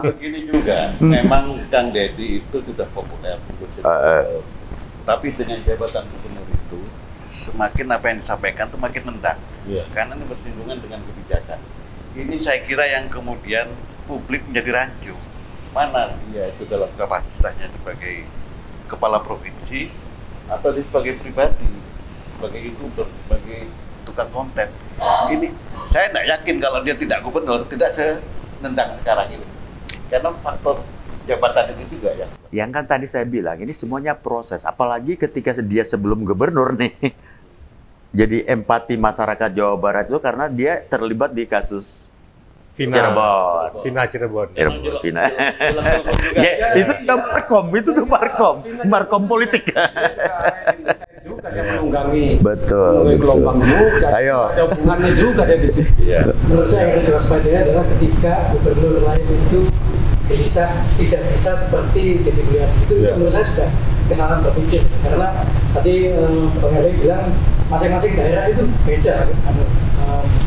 Begini juga, memang Kang Deddy itu sudah populer. Tapi dengan jabatan gubernur itu, semakin apa yang disampaikan itu makin nendang. Karena ini bersinggungan dengan kebijakan. Ini saya kira yang kemudian publik menjadi rancu. Mana dia itu dalam kapasitasnya sebagai kepala provinsi atau dia sebagai pribadi, sebagai youtuber, sebagai tukang konten. Ini saya tidak yakin kalau dia tidak gubernur tidak senendang sekarang ini, karena faktor jabatan itu juga ya. Yang kan tadi saya bilang ini semuanya proses, apalagi ketika dia sebelum gubernur nih. Jadi empati masyarakat Jawa Barat itu karena dia terlibat di kasus Vina Cirebon. Vina. Ya, itu tuh Markom politik. Juga dia menunggangi. Betul. Gelombang juga. Ayo. Ada hubungannya juga dia di situ. Menurut saya yang harus diwaspadai adalah ketika gubernur lain itu tidak bisa seperti Deddy Mulyadi itu menurut saya sudah kesalahan berpikir, karena tadi Bang Heri bilang masing-masing daerah itu beda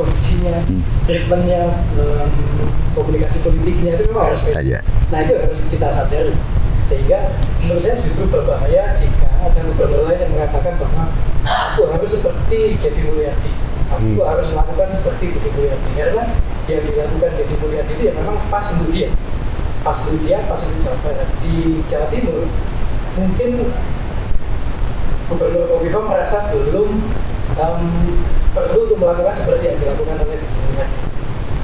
kondisinya, treatmentnya, komunikasi politiknya itu memang harus beda. Nah itu harus kita sadari, sehingga menurut saya justru berbahaya jika ada gubernur lain yang mengatakan bahwa aku harus seperti Deddy Mulyadi, aku harus melakukan seperti Deddy Mulyadi, karena yang dilakukan Deddy Mulyadi itu ya memang pas untuk dia, pas untuk Jawa Barat. Di Jawa Timur mungkin Gubernur Kofifa merasa belum perlu untuk melakukan seperti yang dilakukan oleh Deddy Mulyadi.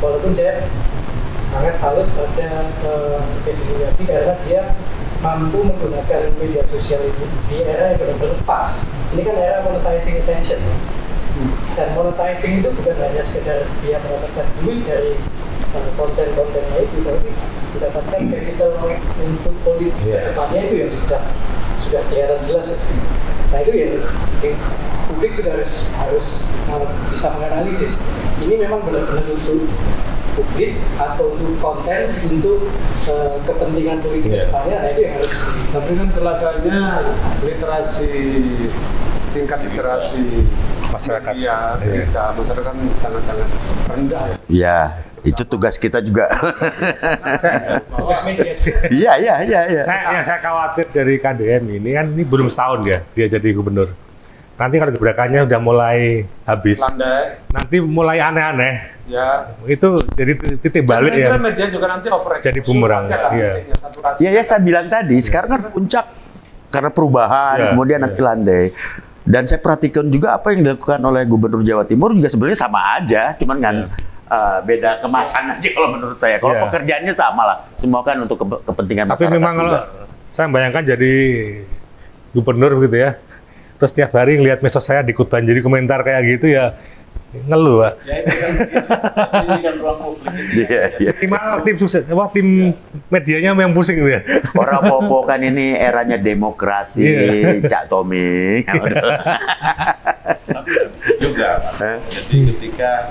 Walaupun saya sangat salut pada Deddy Mulyadi karena dia mampu menggunakan media sosial ini di era yang benar-benar pas. Ini kan era monetizing attention, dan monetizing itu bukan hanya sekedar dia mendapatkan duit dari konten-kontennya itu, tapi mendapatkan capital untuk politik kedepannya itu yang sudah kelihatan jelas. Nah itu yang publik juga harus bisa menganalisis. Ini memang benar-benar untuk publik atau untuk konten, untuk kepentingan politik kedepannya. Nah itu yang harus. Tapi kan celakanya tingkat literasi masyarakat masyarakat sangat-sangat rendah. Ya, itu tugas kita juga. Tugas media. Iya. Saya khawatir dari KDM ini kan ini belum setahun ya dia jadi gubernur. Nanti kalau gebrakannya udah mulai habis, nanti mulai aneh-aneh. Ya. Itu jadi titik balik ya. Media juga nanti overreaction. Jadi bumerang. Iya, saya bilang tadi, sekarang kan puncak karena perubahan, kemudian nanti landai. Dan saya perhatikan juga apa yang dilakukan oleh Gubernur Jawa Timur juga sebenarnya sama aja, cuman kan beda kemasan aja kalau menurut saya. Kalau pekerjaannya sama lah, semua kan untuk kepentingan masyarakat. Tapi memang kalau saya bayangkan jadi gubernur begitu ya, terus tiap hari ngelihat medsos saya dikutban jadi komentar kayak gitu ya, ngeluh Pak. Ya ini kan ruang publik. Iya. Gimana tim sukses? Wah, tim medianya yang pusing gitu ya. Orang Popo kan ini eranya demokrasi, Cak Tommy. Tapi juga, jadi ketika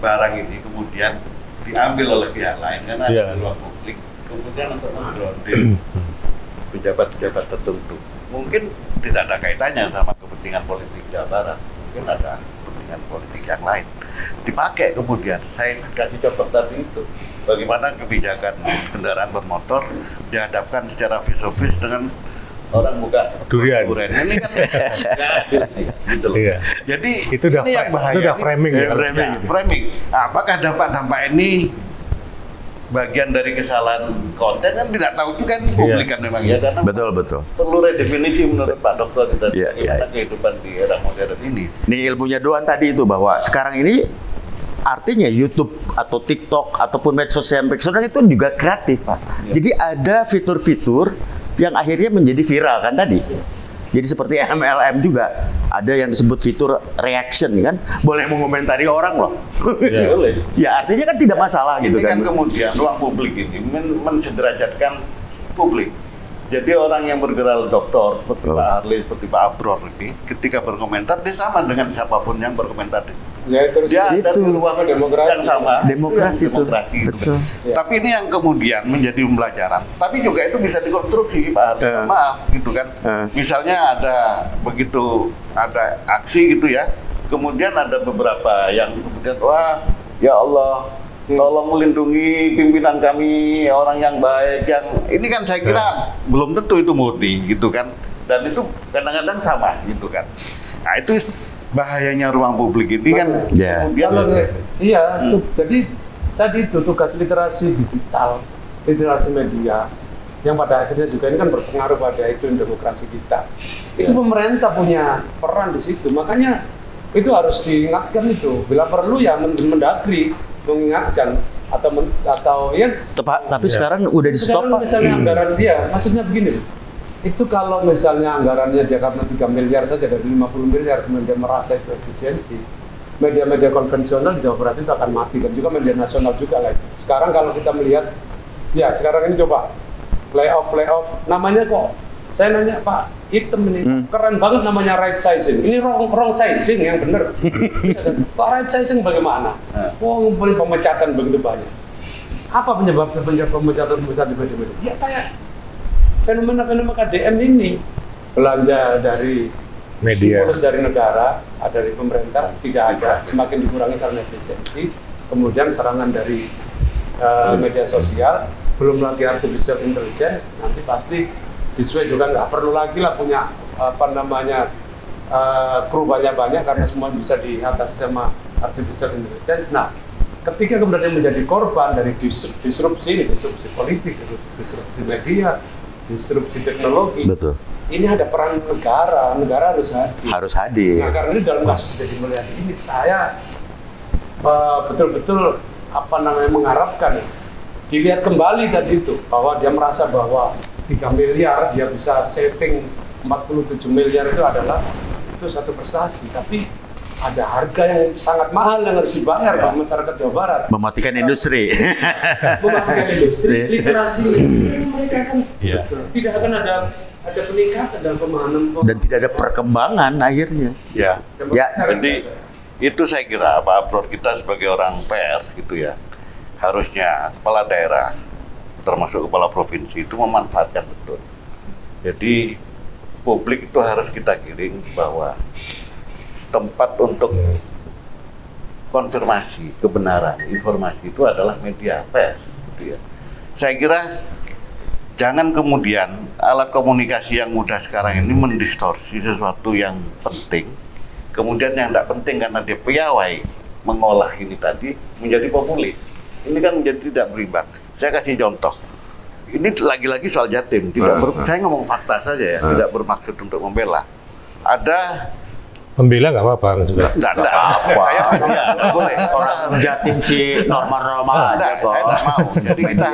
barang ini kemudian diambil oleh pihak lain karena ada ruang publik, kemudian untuk menggrounding pejabat-pejabat tertentu, mungkin tidak ada kaitannya sama kepentingan politik Jawa Barat, mungkin ada kepentingan politik yang lain dipakai. Kemudian saya kasih contoh tadi itu, bagaimana kebijakan kendaraan bermotor dihadapkan secara face-to-face dengan orang buka durian. Ini kan gitu loh. Iya. Jadi itu udah ini yang bahaya. Itu udah framing ya. Framing. Nah, apakah dampak-dampak ini bagian dari kesalahan konten kan tidak tahu juga kan publik kan memang ya, karena betul. perlu redefinisi menurut Pak Dokter tadi bagaimana kehidupan di era modern ini. Ini ilmunya doang tadi itu bahwa sekarang ini artinya YouTube atau TikTok ataupun medsos yang itu juga kreatif Pak. Jadi ada fitur-fitur yang akhirnya menjadi viral kan tadi. Jadi seperti MLM juga ada yang disebut fitur reaction kan, boleh mengomentari orang loh. Boleh. Ya artinya kan tidak masalah gitu ini kan. Ini kan kemudian ruang publik ini mensederajatkan publik. Jadi orang yang bergerak doktor seperti Pak Harley, seperti Pak Abror ini, ketika berkomentar dia sama dengan siapapun yang berkomentar. Dia ada di ruang demokrasi yang sama. Demokrasi itu. Betul. Tapi ini yang kemudian menjadi pembelajaran. Tapi juga itu bisa dikonstruksi Pak Harley. Maaf gitu kan. Misalnya ada aksi gitu ya. Kemudian ada beberapa yang kemudian wah ya Allah, tolong melindungi pimpinan kami, orang yang baik, yang ini kan saya kira belum tentu itu murni gitu kan, dan itu kadang-kadang sama gitu kan. Nah itu bahayanya ruang publik ini kan. Kemudian jadi tadi itu tugas literasi digital, literasi media, yang pada akhirnya juga ini kan berpengaruh pada iklim demokrasi kita. Itu pemerintah punya peran di situ, makanya itu harus diingatkan itu. Bila perlu ya Mendagri mengingatkan atau ya. Tapi sekarang udah di stop Pak. Misalnya anggaran dia, maksudnya begini, itu kalau misalnya anggarannya dia karena 3 miliar saja dari 50 miliar kemudian dia merasa itu efisiensi, media-media konvensional di Jawa Barat itu akan mati, dan juga media nasional juga lah. Sekarang kalau kita melihat, ya sekarang ini coba playoff, namanya kok saya nanya Pak Item ini keren banget namanya right sizing. Ini wrong sizing yang benar. Pak right sizing bagaimana? Ngumpulin pemecatan begitu banyak. Apa penyebab pemecatan di media-media? Ya kayak fenomena KDM ini, belanja dari Media. stimulus dari negara, dari pemerintah tidak ada, semakin dikurangi karena efisiensi. Kemudian serangan dari media sosial, belum lagi artificial intelligence, nanti pasti siswa juga nggak perlu lagi lah punya kru banyak-banyak karena semua bisa diatasi sama artificial intelligence. Nah, ketika kemudian menjadi korban dari disrupsi politik, disrupsi media, disrupsi teknologi, Betul. ini ada peran negara harus hadir. Harus hadir. Nah, karena ini dalam kasus Deddy Mulyadi ini saya betul-betul mengharapkan dilihat kembali tadi itu, bahwa dia merasa bahwa 3 miliar dia bisa saving 47 miliar itu satu prestasi, tapi ada harga yang sangat mahal yang harus dibayar bagi masyarakat Jawa Barat. Mematikan industri. Mematikan industri, literasi mereka kan tidak akan ada peningkatan dalam pemahaman Dan tidak ada perkembangan akhirnya. Ya, jadi itu saya kira Pak Abror, kita sebagai orang pers gitu ya, harusnya kepala daerah termasuk kepala provinsi itu memanfaatkan betul. Jadi publik itu harus kita giring bahwa tempat untuk konfirmasi kebenaran informasi itu adalah media pers gitu ya. Saya kira jangan kemudian alat komunikasi yang mudah sekarang ini mendistorsi sesuatu yang penting, kemudian yang tidak penting karena dia piawai mengolah ini tadi menjadi populis. Ini kan menjadi tidak berimbang. Saya kasih contoh. Ini lagi-lagi soal Jatim. Saya ngomong fakta saja ya, tidak bermaksud untuk membela. Ada Membela nggak apa-apa. Enggak. Saya media, nggak boleh. Orang Jatim sih normal-normal aja kok. Saya nggak mau. Jadi kita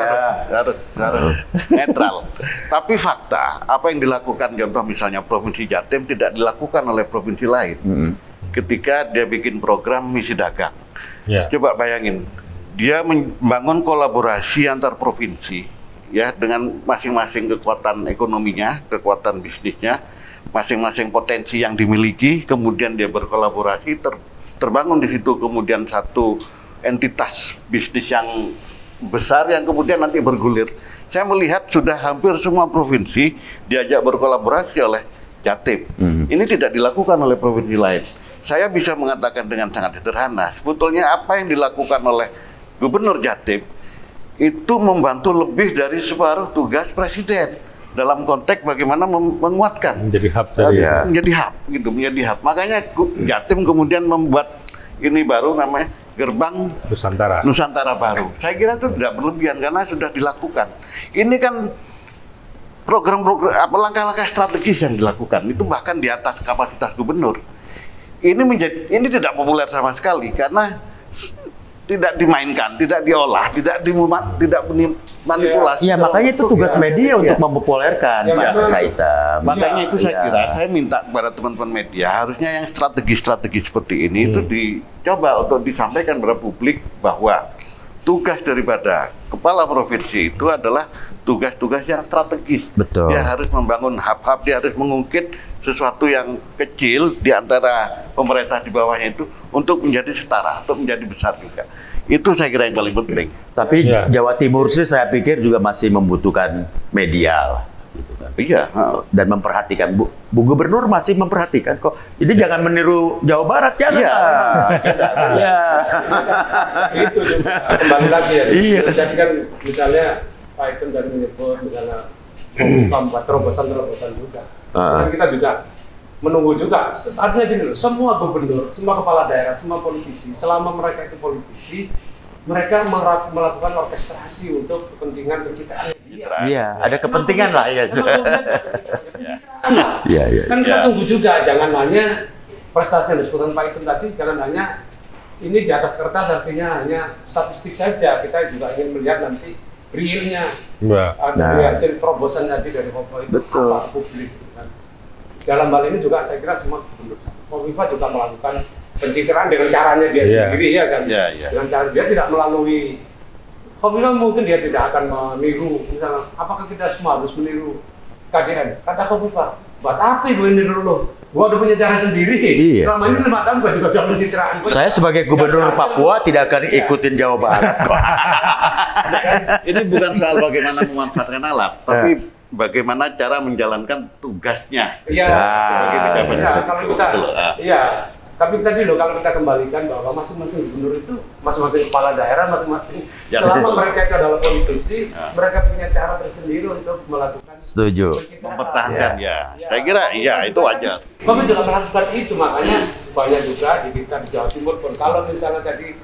harus netral. Tapi fakta, apa yang dilakukan contoh misalnya Provinsi Jatim tidak dilakukan oleh provinsi lain. Ketika dia bikin program misi dagang. Ya. Coba bayangin, dia membangun kolaborasi antar provinsi ya dengan masing-masing kekuatan ekonominya, kekuatan bisnisnya, masing-masing potensi yang dimiliki, kemudian dia berkolaborasi, terbangun di situ kemudian satu entitas bisnis yang besar yang kemudian nanti bergulir. Saya melihat sudah hampir semua provinsi diajak berkolaborasi oleh Jatim. Ini tidak dilakukan oleh provinsi lain. Saya bisa mengatakan dengan sangat sederhana, sebetulnya apa yang dilakukan oleh Gubernur Jatim itu membantu lebih dari separuh tugas Presiden dalam konteks bagaimana menguatkan Menjadi hub tadi. menjadi hub. Makanya Jatim kemudian membuat ini baru namanya Gerbang Nusantara Baru. Saya kira itu tidak berlebihan karena sudah dilakukan. Ini kan program-program langkah-langkah strategis yang dilakukan itu bahkan di atas kapasitas gubernur. Ini tidak populer sama sekali karena tidak dimainkan, tidak diolah, tidak dimanipulasi. Iya, makanya itu tugas media untuk mempopulerkan, Pak Kaitam. Makanya itu saya kira, saya minta kepada teman-teman media, harusnya yang strategi-strategi seperti ini itu dicoba untuk disampaikan kepada publik bahwa tugas daripada kepala provinsi itu adalah tugas-tugas yang strategis. Betul. Dia harus membangun hub-hub, dia harus mengungkit sesuatu yang kecil di antara pemerintah di bawahnya itu untuk menjadi setara, untuk menjadi besar juga. Itu saya kira yang paling penting. Tapi Jawa Timur sih saya pikir juga masih membutuhkan media lah. Gitu kan. Iya. Dan memperhatikan. Bu Gubernur masih memperhatikan kok. Jadi jangan meniru Jawa Barat, jangan. Iya. Itu juga kembali lagi ya. Iya. Jadi kan misalnya Pak Item dari menyebut misalnya membuat terobosan-terobosan juga. Dan kita juga menunggu juga. Artinya gini loh, semua gubernur, semua kepala daerah, semua politisi, selama mereka itu politisi, mereka melakukan orkestrasi untuk kepentingan pencitraan. Iya, ada kepentingan lah ya. Kan kita tunggu juga, jangan hanya prestasi yang disebutkan Pak Item tadi, jangan hanya ini di atas kertas artinya hanya statistik saja. Kita juga ingin melihat nanti realnya, ada hasil terobosan tadi dari Bapak itu apa publik. Kan. Dalam hal ini juga saya kira semua gubernur, Kofifa juga melakukan pencitraan dengan caranya dia sendiri ya kan. Dengan cara dia tidak melalui Khofifah mungkin dia tidak akan meniru, misalnya apakah kita semua harus meniru KDN? Kata Khofifah, buat apa gue niru lo? Gue udah punya cara sendiri. Selama ini 5 tahun gue juga udah pencitraan. Saya sebagai gubernur Papua tidak akan ikutin Jawa Barat. Ini bukan soal bagaimana memanfaatkan alat, tapi bagaimana cara menjalankan tugasnya. Iya. Kalau kita, tapi tadi loh kalau kita kembalikan bahwa masing-masing gubernur itu, masing-masing kepala daerah, masing-masing selama mereka itu adalah politisi, mereka punya cara tersendiri untuk melakukan. Setuju. Mempertahankan Saya kira itu wajar. Kami juga melakukan itu, makanya banyak juga di kita di Jawa Timur pun. Kalau misalnya tadi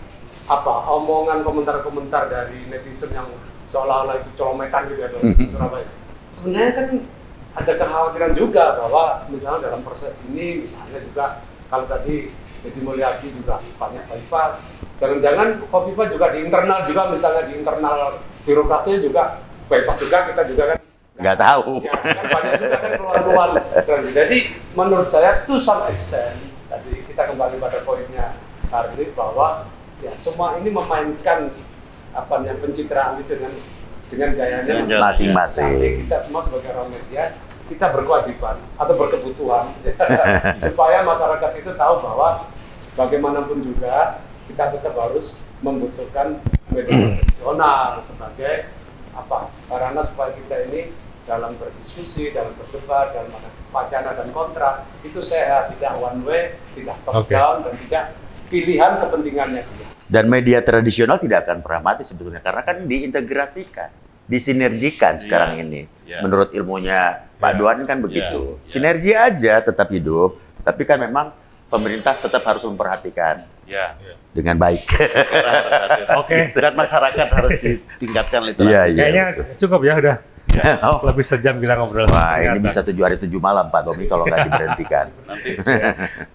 omongan komentar-komentar dari netizen yang seolah-olah itu colometan gitu ya di Surabaya. Sebenarnya kan ada kekhawatiran juga bahwa misalnya dalam proses ini misalnya juga kalau tadi Deddy Mulyadi juga banyak bypass, jangan-jangan Khofifah juga di internal juga, misalnya di internal birokrasi juga bypass juga, kita juga kan nggak tahu. Ya, kan banyak juga kan keluar-keluar. Jadi menurut saya to some extent, tadi kita kembali pada poinnya Harley bahwa ya semua ini memainkan yang pencitraan itu dengan gayanya masing-masing. Kita semua sebagai orang media kita berkewajiban atau berkebutuhan supaya masyarakat itu tahu bahwa bagaimanapun juga kita tetap harus membutuhkan media profesional sebagai sarana supaya kita ini dalam berdiskusi, dalam berdebat, dalam wacana dan kontra itu sehat, tidak one way, tidak top down dan tidak pilihan kepentingannya. Dan media tradisional tidak akan pernah mati sebetulnya karena kan diintegrasikan, disinergikan sekarang ini. Menurut ilmunya Pak Duan kan begitu. Sinergi aja tetap hidup, tapi kan memang pemerintah tetap harus memperhatikan dengan baik. Dan masyarakat harus ditingkatkan literasi. Kayaknya cukup ya udah. Lebih sejam kita ngobrol. Wah, ini bisa 7 hari 7 malam Pak Tommy kalau nggak diberhentikan.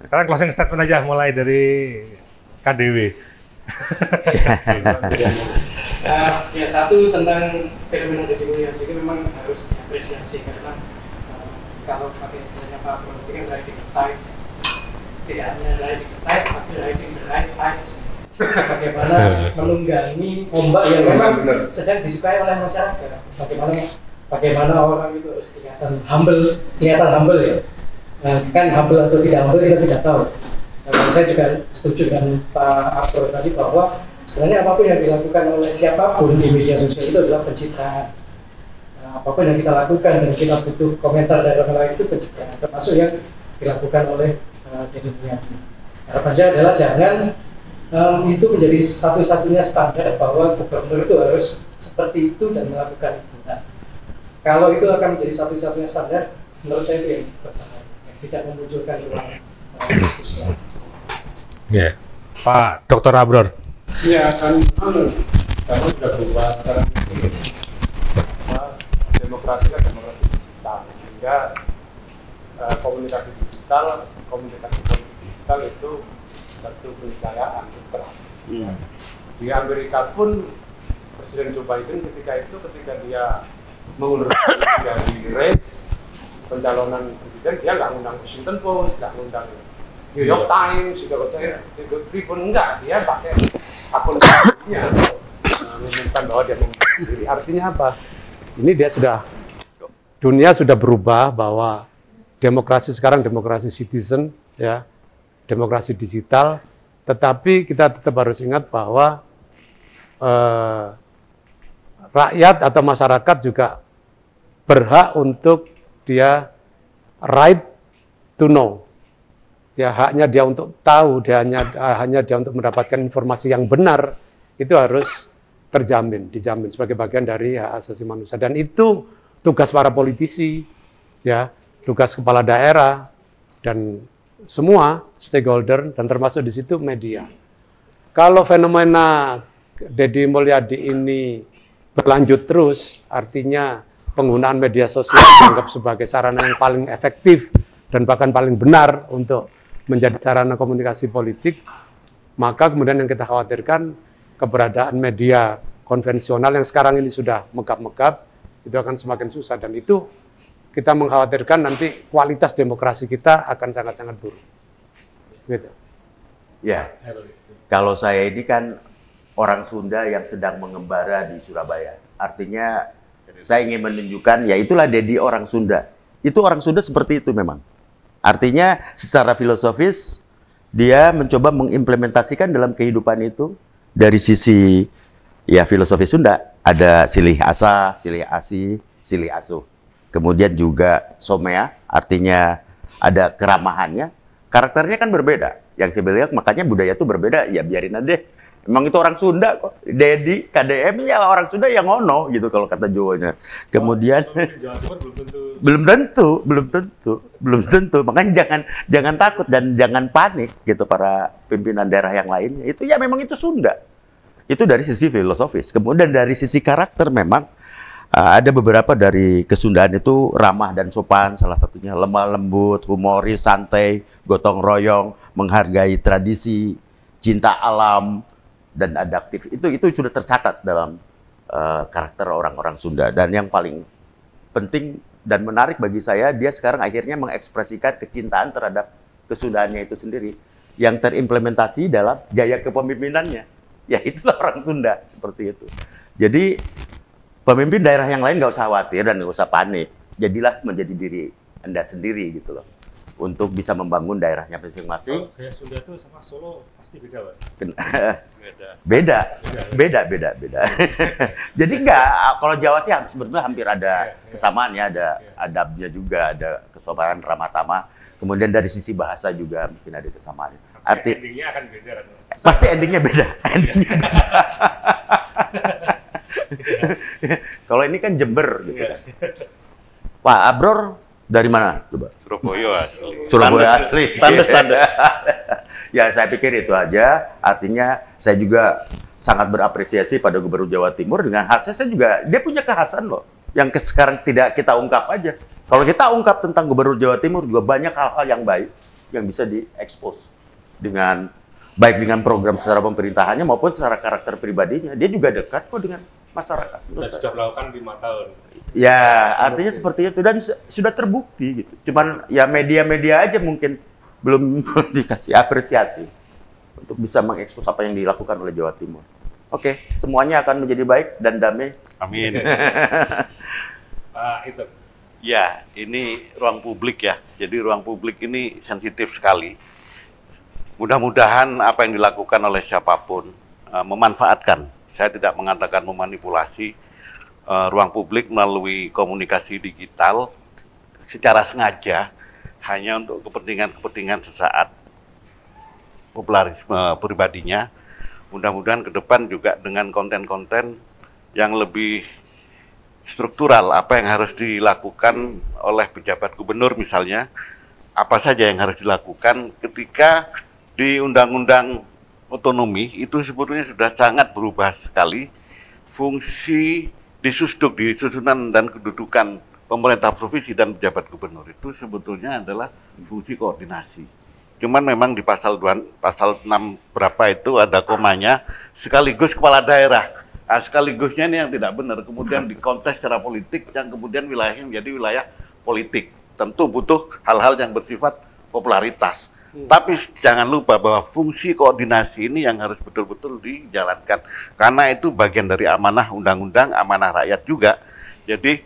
Sekarang closing statement aja mulai dari KDW. Satu tentang fenomena Deddy Mulyadi ini memang harus diapresiasi karena kalau pakai istilahnya Pak Prabowo itu kan riding the tides, tidak hanya riding the tides tapi riding the right tides. Bagaimana menunggangi ombak yang memang sedang disukai oleh masyarakat. Bagaimana orang itu harus kelihatan humble ya. Kan humble atau tidak humble kita tidak tahu. Saya juga setuju dengan Pak Akbar tadi bahwa sebenarnya apapun yang dilakukan oleh siapapun di media sosial itu adalah pencitraan. Apapun yang kita lakukan dan kita butuh komentar dari orang lain itu pencitraan, termasuk yang dilakukan oleh Deddy Mulyadi. Harapan saya adalah jangan itu menjadi satu-satunya standar bahwa gubernur itu harus seperti itu dan melakukan itu. Nah, kalau itu akan menjadi satu-satunya standar, menurut saya itu yang pertama, tidak memunculkan ruang diskusi. Pak Dr. Abror. Ya kan, karena sudah berubah sekarang demokrasi kan demokrasi digital, sehingga komunikasi digital, komunikasi politik digital itu satu keniscayaan mutlak. Di Amerika pun Presiden Joe Biden ketika dia mengundurkan dari race pencalonan presiden, dia nggak ngundang Washington Post, nggak ngundang New York Times, juga pun enggak, dia pakai akun-akunnya mengumumkan bahwa dia mengundurkan diri. Artinya apa? Ini dunia sudah berubah bahwa demokrasi sekarang demokrasi citizen, ya, demokrasi digital, tetapi kita tetap harus ingat bahwa rakyat atau masyarakat juga berhak untuk dia right to know. Ya, haknya dia untuk tahu, hanya dia untuk mendapatkan informasi yang benar, itu harus dijamin sebagai bagian dari hak asasi manusia. Dan itu tugas para politisi, ya, tugas kepala daerah dan semua stakeholder, dan termasuk di situ media. Kalau fenomena Deddy Mulyadi ini berlanjut terus, artinya penggunaan media sosial dianggap sebagai sarana yang paling efektif dan bahkan paling benar untuk menjadi sarana komunikasi politik, maka kemudian yang kita khawatirkan keberadaan media konvensional yang sekarang ini sudah megap-megap, itu akan semakin susah, dan itu kita mengkhawatirkan nanti kualitas demokrasi kita akan sangat-sangat buruk. Gitu. Ya, kalau saya ini kan orang Sunda yang sedang mengembara di Surabaya. Artinya saya ingin menunjukkan, ya itulah Dedi orang Sunda. Itu orang Sunda seperti itu memang. Artinya secara filosofis, dia mencoba mengimplementasikan dalam kehidupan itu dari sisi ya filosofi Sunda. Ada silih asa, silih asi, silih asuh. Kemudian juga somea, artinya ada keramahannya. Karakternya kan berbeda. Yang saya lihat makanya budaya itu berbeda, ya biarin aja. Emang itu orang Sunda kok. Dedi, KDM ya orang Sunda yang ngono gitu kalau kata Jawanya. Kemudian belum tentu. Makanya jangan takut dan jangan panik gitu para pimpinan daerah yang lainnya. Itu ya memang itu Sunda. Itu dari sisi filosofis. Kemudian dari sisi karakter memang ada beberapa dari kesundaan itu ramah dan sopan, salah satunya lemah lembut, humoris, santai, gotong royong, menghargai tradisi, cinta alam, dan adaptif. Itu sudah tercatat dalam karakter orang-orang Sunda. Dan yang paling penting dan menarik bagi saya, dia sekarang akhirnya mengekspresikan kecintaan terhadap kesundaannya itu sendiri, yang terimplementasi dalam gaya kepemimpinannya. Ya itulah orang Sunda, seperti itu. Jadi pemimpin daerah yang lain nggak usah khawatir dan nggak usah panik. Jadilah menjadi diri Anda sendiri gitu loh. Untuk bisa membangun daerahnya masing-masing. Gaya Sunda itu sama Solo pasti beda, Pak? Beda. Jadi enggak, kalau Jawa sih sebetulnya hampir ada kesamaan ya, ada adabnya juga, ada kesopanan ramah tamah. Kemudian dari sisi bahasa juga mungkin ada kesamaan. Endingnya akan beda kan? Pasti endingnya beda. Kalau ini kan Jember gitu. Pak Abror dari mana coba? Surabaya asli. Tandes. Ya saya pikir itu aja. Artinya saya juga sangat berapresiasi pada Gubernur Jawa Timur dengan khasnya. Saya juga dia punya kekhasan loh yang sekarang tidak kita ungkap aja. Kalau kita ungkap tentang Gubernur Jawa Timur juga banyak hal-hal yang baik yang bisa diekspos dengan baik dengan program secara pemerintahannya maupun secara karakter pribadinya. Dia juga dekat kok dengan masyarakat. Dan sudah melakukan 5 tahun. Ya, artinya seperti itu dan sudah terbukti gitu. Cuman ya media-media aja mungkin belum dikasih apresiasi untuk bisa mengekspos apa yang dilakukan oleh Jawa Timur. Oke, semuanya akan menjadi baik dan damai. Amin. Itu. Ya, ini ruang publik ya. Jadi ruang publik ini sensitif sekali. Mudah-mudahan apa yang dilakukan oleh siapapun memanfaatkan. Saya tidak mengatakan memanipulasi ruang publik melalui komunikasi digital secara sengaja hanya untuk kepentingan sesaat popularisme pribadinya. Mudah-mudahan ke depan juga dengan konten-konten yang lebih struktural, apa yang harus dilakukan oleh pejabat gubernur misalnya, apa saja yang harus dilakukan ketika di Undang-Undang Otonomi itu sebetulnya sudah sangat berubah sekali fungsi di Susduk, di susunan dan kedudukan pemerintah provinsi dan pejabat gubernur itu sebetulnya adalah fungsi koordinasi. Cuman memang di pasal 6 berapa itu ada komanya sekaligus kepala daerah. Nah, sekaligusnya ini yang tidak benar, kemudian dikontes secara politik yang kemudian wilayahnya menjadi wilayah politik. Tentu butuh hal-hal yang bersifat popularitas. Tapi jangan lupa bahwa fungsi koordinasi ini yang harus betul-betul dijalankan. Karena itu bagian dari amanah undang-undang, amanah rakyat juga. Jadi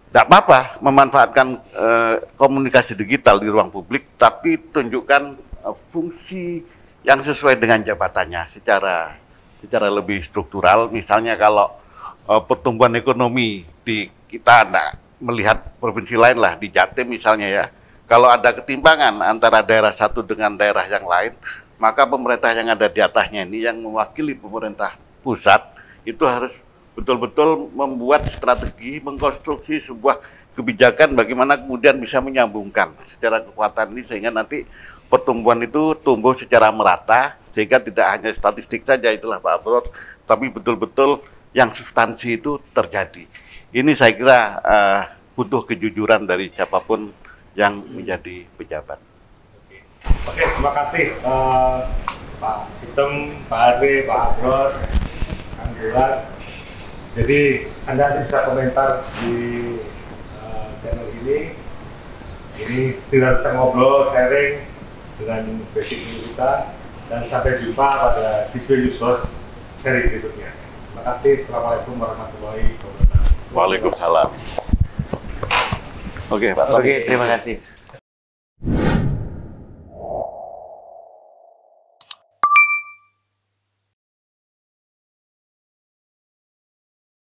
tidak apa-apa memanfaatkan komunikasi digital di ruang publik, tapi tunjukkan fungsi yang sesuai dengan jabatannya secara lebih struktural. Misalnya kalau pertumbuhan ekonomi di kita melihat provinsi lain lah, di Jatim misalnya ya, kalau ada ketimpangan antara daerah satu dengan daerah yang lain, maka pemerintah yang ada di atasnya ini yang mewakili pemerintah pusat itu harus betul-betul membuat strategi, mengkonstruksi sebuah kebijakan bagaimana kemudian bisa menyambungkan secara kekuatan ini sehingga nanti pertumbuhan itu tumbuh secara merata, sehingga tidak hanya statistik saja, itulah Pak Abror, tapi betul-betul yang substansi itu terjadi. Ini saya kira butuh kejujuran dari siapapun yang menjadi pejabat. Oke, terima kasih Pak Hitem, Pak Adri, Pak Abror, Kang Bulat. Jadi Anda bisa komentar di channel ini. Ini tidak kita ngobrol, sharing dengan basic ilmu kita. Dan sampai jumpa pada Display News Boss seri berikutnya. Terima kasih. Assalamualaikum warahmatullahi wabarakatuh. Waalaikumsalam. Oke, Pak. Oke, terima kasih.